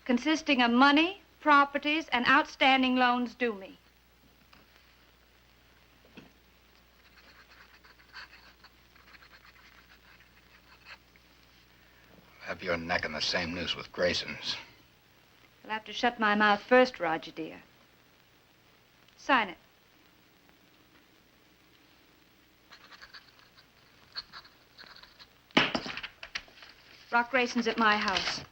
consisting of money, properties, and outstanding loans due me. Have your neck in the same noose with Grayson's. I'll have to shut my mouth first, Roger, dear. Sign it. Rock Grayson's at my house.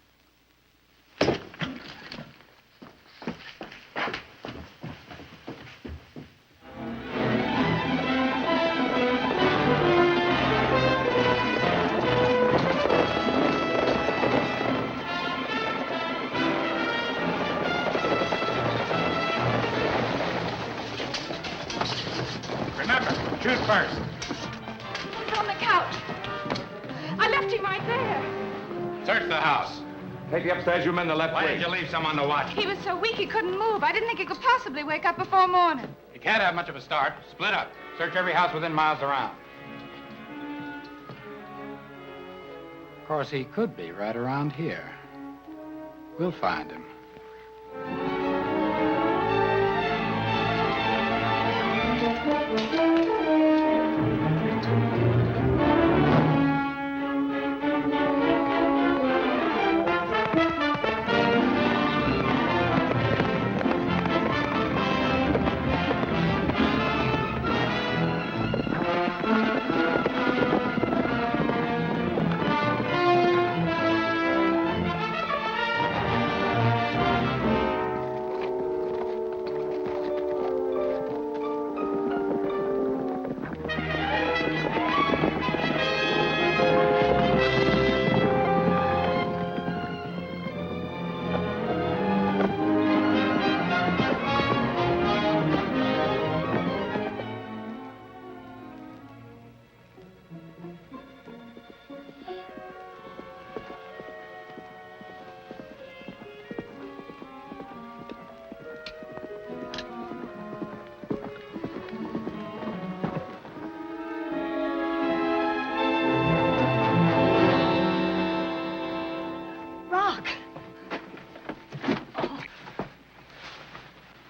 Remember, choose first. He's on the couch. I left him right there. Search the house. Take the upstairs, you men, the left Why wing. did you leave someone to watch? He was so weak he couldn't move. I didn't think he could possibly wake up before morning. You can't have much of a start. Split up. Search every house within miles around. Of course, he could be right around here. We'll find him.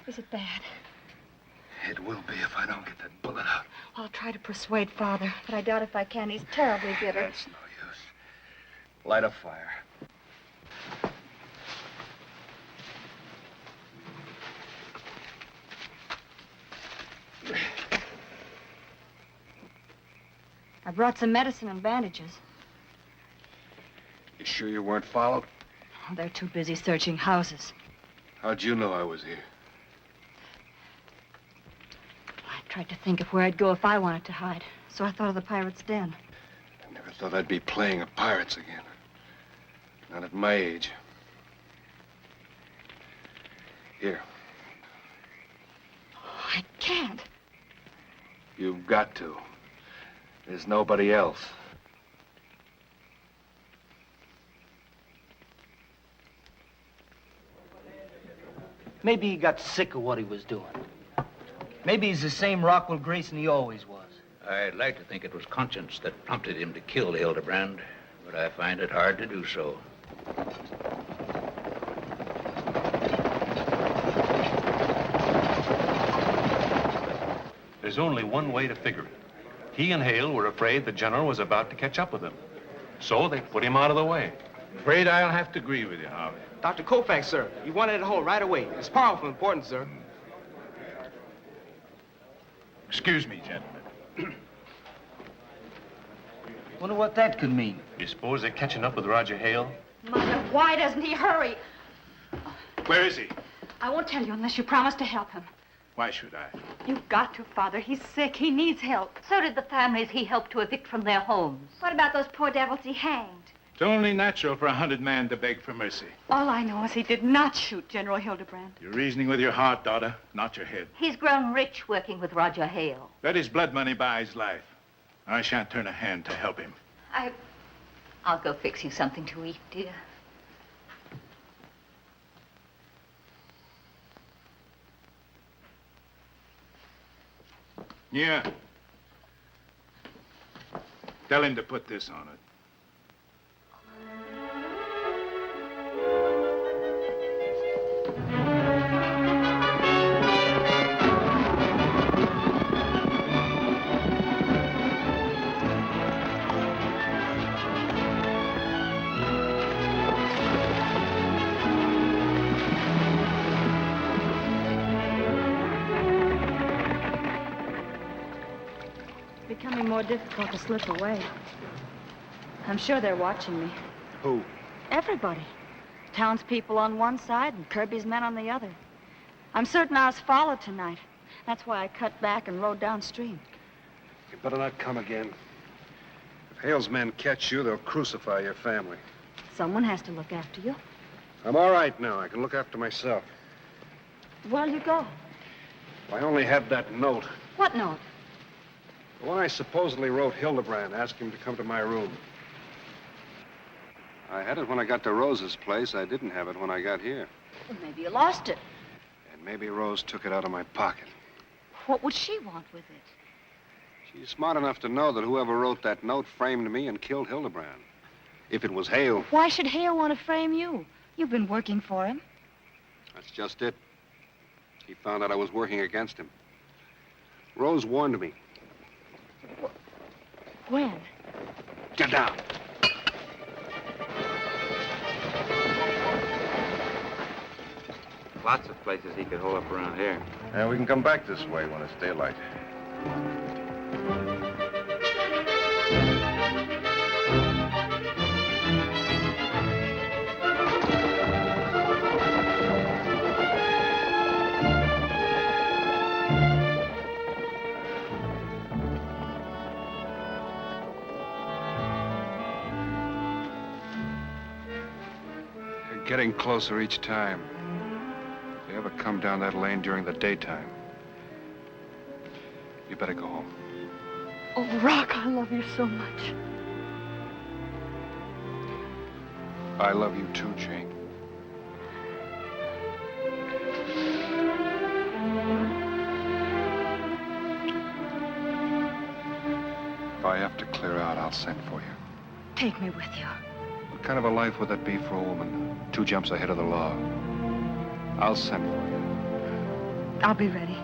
Is it bad? It will be if I don't get that bullet out. Well, I'll try to persuade Father, but I doubt if I can. He's terribly bitter. That's no use. Light a fire. I brought some medicine and bandages. You sure you weren't followed? Oh, they're too busy searching houses. How'd you know I was here? I tried to think of where I'd go if I wanted to hide, so I thought of the pirate's den. I never thought I'd be playing at pirates again. Not at my age. Here. I can't. You've got to. There's nobody else. Maybe he got sick of what he was doing. Maybe he's the same Rockwell Grayson he always was. I'd like to think it was conscience that prompted him to kill Hildebrand, but I find it hard to do so. There's only one way to figure it. He and Hale were afraid the general was about to catch up with them. So they put him out of the way. Afraid I'll have to agree with you, Harvey. Dr. Koufax, sir. You wanted it hold right away. It's powerful important, sir. Excuse me, gentlemen. Wonder what that could mean. You suppose they're catching up with Roger Hale? Mother, why doesn't he hurry? Where is he? I won't tell you unless you promise to help him. Why should I? You've got to, Father. He's sick. He needs help. So did the families he helped to evict from their homes. What about those poor devils he hanged? It's only natural for a 100 man to beg for mercy. All I know is he did not shoot General Hildebrand. You're reasoning with your heart, daughter, not your head. He's grown rich working with Roger Hale. Let his blood money buy his life. I shan't turn a hand to help him. I'll go fix you something to eat, dear. Yeah. Tell him to put this on it. Becoming more difficult to slip away. I'm sure they're watching me. Who? Everybody. Townspeople on one side and Kirby's men on the other. I'm certain I was followed tonight. That's why I cut back and rode downstream. You better not come again. If Hale's men catch you, they'll crucify your family. Someone has to look after you. I'm all right now. I can look after myself. Where'll you go? If I only had that note. What note? The one I supposedly wrote Hildebrand, asking him to come to my room. I had it when I got to Rose's place. I didn't have it when I got here. Well, maybe you lost it. And maybe Rose took it out of my pocket. What would she want with it? She's smart enough to know that whoever wrote that note framed me and killed Hildebrand. If it was Hale. Why should Hale want to frame you? You've been working for him. That's just it. He found out I was working against him. Rose warned me. When? Get down. Lots of places he could hole up around here. Yeah, we can come back this way when it's daylight. Getting closer each time. If they ever come down that lane during the daytime, you better go home. Oh, Rock, I love you so much. I love you too, Jane. If I have to clear out, I'll send for you. Take me with you. What kind of a life would that be for a woman? 2 jumps ahead of the law. I'll send for you. I'll be ready.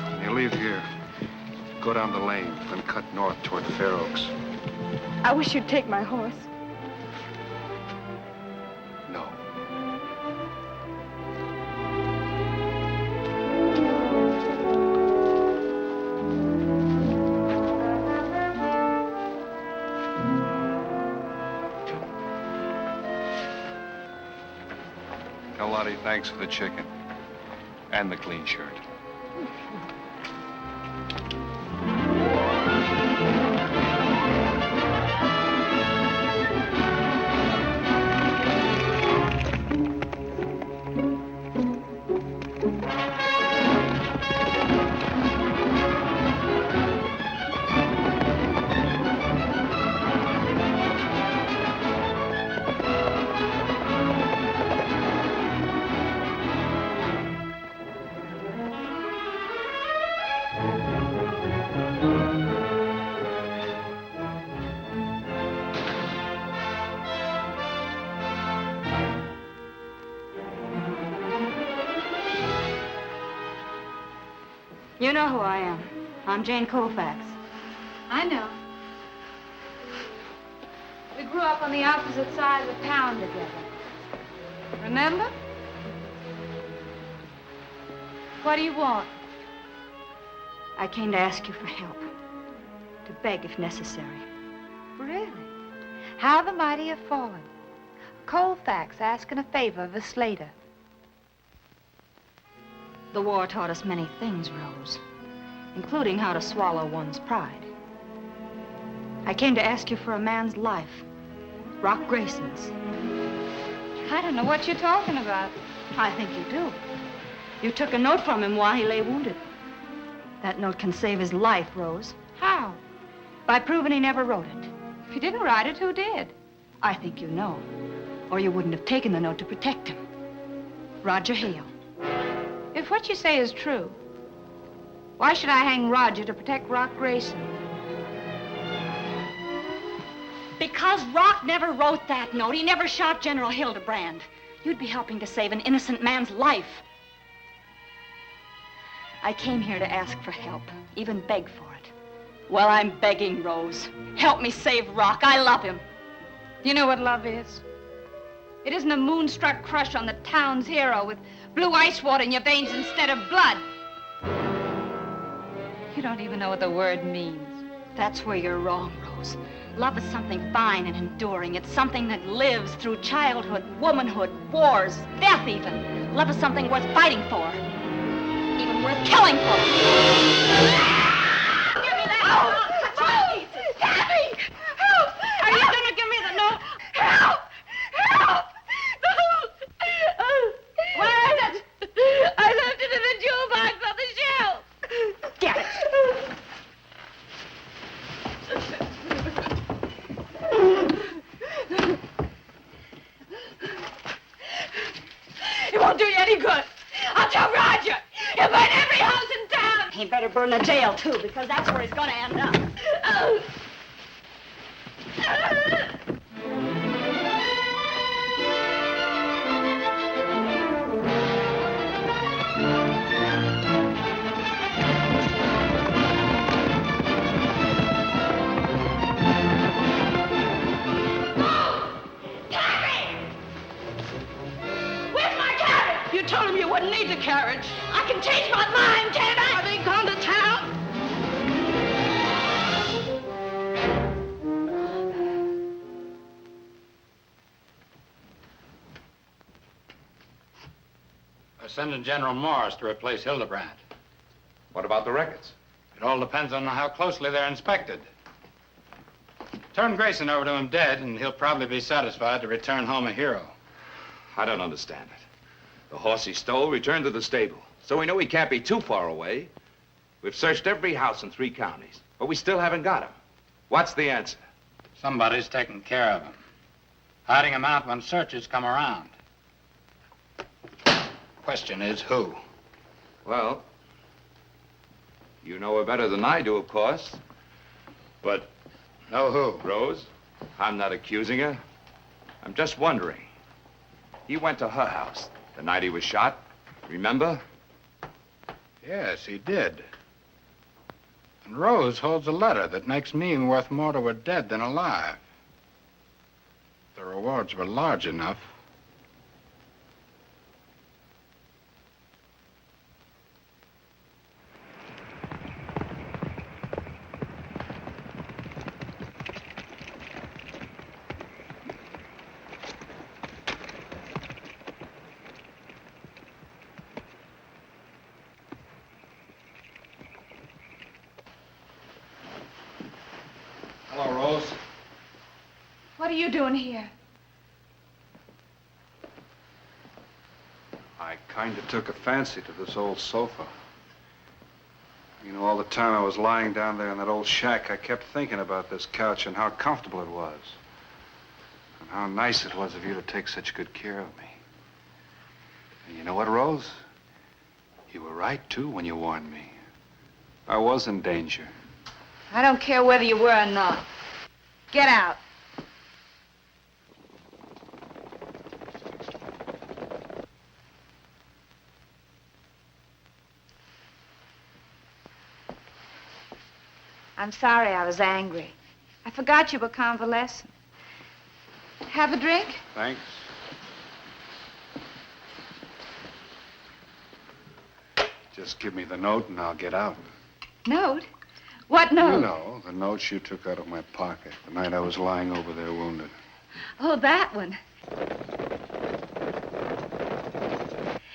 When you leave here, go down the lane, then cut north toward Fair Oaks. I wish you'd take my horse. No. Tell Lottie thanks for the chicken and the clean shirt. You know who I am. I'm Jane Colfax. I know. We grew up on the opposite side of the town together. Remember? What do you want? I came to ask you for help. To beg if necessary. Really? How the mighty have fallen. Colfax asking a favor of a Slater. The war taught us many things, Rose, including how to swallow one's pride. I came to ask you for a man's life, Rock Grayson's. I don't know what you're talking about. I think you do. You took a note from him while he lay wounded. That note can save his life, Rose. How? By proving he never wrote it. If he didn't write it, who did? I think you know, or you wouldn't have taken the note to protect him. Roger Hale. If what you say is true, why should I hang Roger to protect Rock Grayson? Because Rock never wrote that note. He never shot General Hildebrand. You'd be helping to save an innocent man's life. I came here to ask for help, even beg for it. Well, I'm begging, Rose. Help me save Rock. I love him. You know what love is? It isn't a moonstruck crush on the town's hero with blue ice water in your veins instead of blood. You don't even know what the word means. That's where you're wrong, Rose. Love is something fine and enduring. It's something that lives through childhood, womanhood, wars, death even. Love is something worth fighting for. Even worth killing for. Give me that! Help! Daddy! Help! Are you gonna give me the note? Help! Help! Where is it? I left it in the jewel box on the shelf. Get it! It won't do you any good. I'll tell Roger. He'll burn every house in town. He better burn the jail, too, because that's where he's gonna end up. You told him you wouldn't need the carriage. I can change my mind, can't I? Are they gone to town? They're sending General Morris to replace Hildebrand. What about the records? It all depends on how closely they're inspected. Turn Grayson over to him dead, and he'll probably be satisfied to return home a hero. I don't understand it. The horse he stole returned to the stable, so we know he can't be too far away. We've searched every house in 3 counties, but we still haven't got him. What's the answer? Somebody's taking care of him. Hiding him out when searchers come around. Question is, who? Well, you know her better than I do, of course. But... Know who? Rose, I'm not accusing her. I'm just wondering. He went to her house the night he was shot, remember? Yes, he did. And Rose holds a letter that makes me worth more to her dead than alive. The rewards were large enough. Hello, Rose. What are you doing here? I kind of took a fancy to this old sofa. You know, all the time I was lying down there in that old shack, I kept thinking about this couch and how comfortable it was. And how nice it was of you to take such good care of me. And you know what, Rose? You were right, too, when you warned me. I was in danger. I don't care whether you were or not. Get out. I'm sorry I was angry. I forgot you were convalescent. Have a drink? Thanks. Just give me the note and I'll get out. Note? What note? You know, the note you took out of my pocket the night I was lying over there wounded. Oh, that one.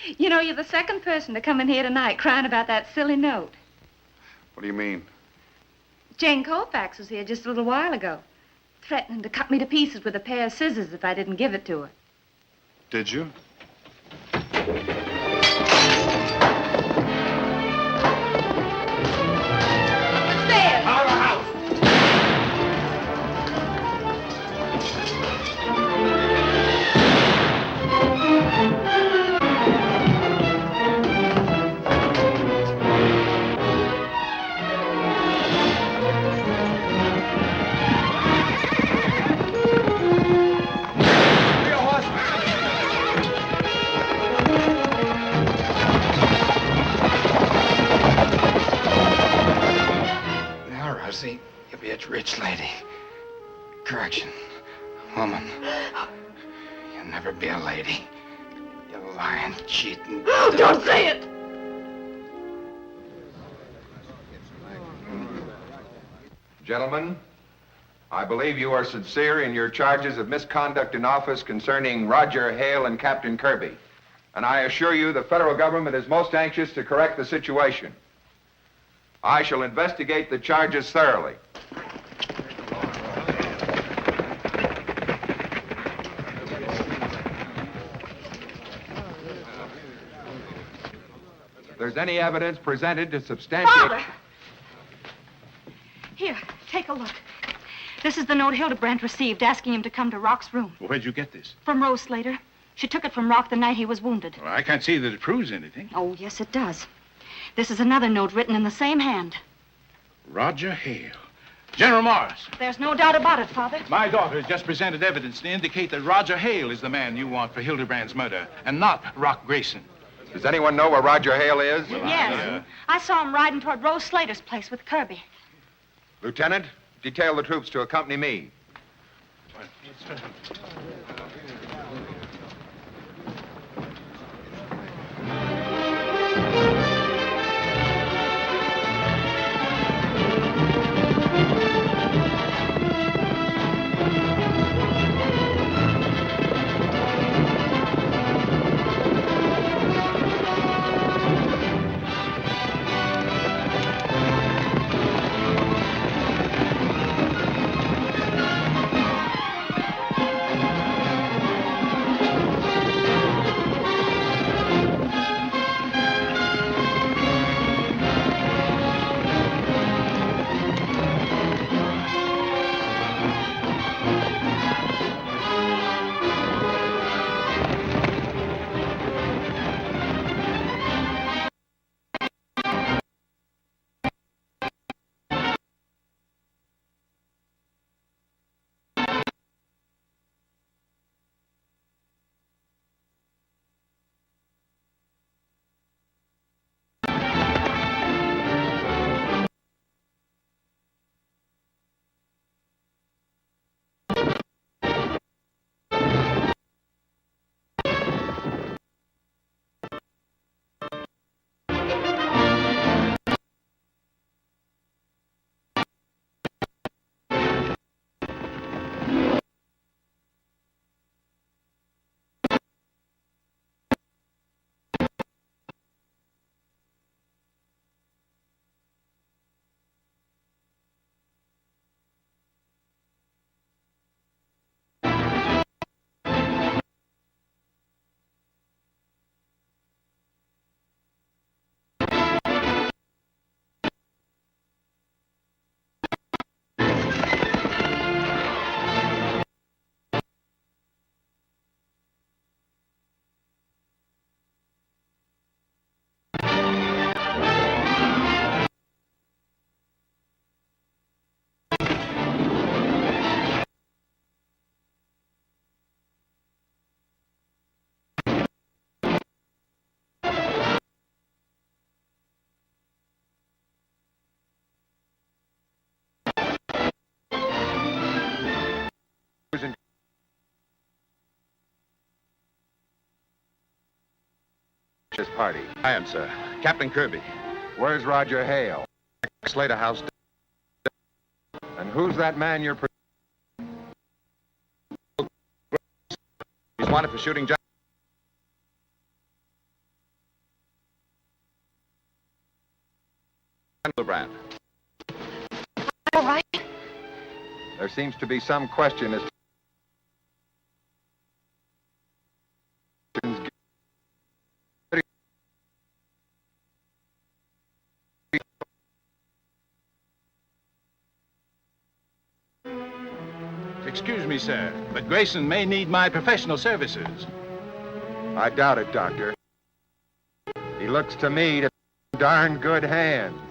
You know, you're the second person to come in here tonight crying about that silly note. What do you mean? Jane Colfax was here just a little while ago, threatening to cut me to pieces with a pair of scissors if I didn't give it to her. Did you? Rosie, you'll be a rich lady. Correction, woman. You'll never be a lady. You'll lie and cheat and... Oh, don't say it! Gentlemen, I believe you are sincere in your charges of misconduct in office concerning Roger Hale and Captain Kirby. And I assure you the federal government is most anxious to correct the situation. I shall investigate the charges thoroughly. If there's any evidence presented to substantiate... Father! Here, take a look. This is the note Hildebrand received asking him to come to Rock's room. Well, where'd you get this? From Rose Slater. She took it from Rock the night he was wounded. Well, I can't see that it proves anything. Oh, yes, it does. This is another note written in the same hand. Roger Hale. General Morris. There's no doubt about it, Father. My daughter has just presented evidence to indicate that Roger Hale is the man you want for Hildebrand's murder, and not Rock Grayson. Does anyone know where Roger Hale is? Yes. I saw him riding toward Rose Slater's place with Kirby. Lieutenant, detail the troops to accompany me. This party. I am, sir. Captain Kirby. Where's Roger Hale? Slater House. And who's that man you're... He's wanted for shooting Hildebrand. All right. There seems to be some question as to Excuse me, sir, but Grayson may need my professional services. I doubt it, Doctor. He looks to me to be in darn good hands.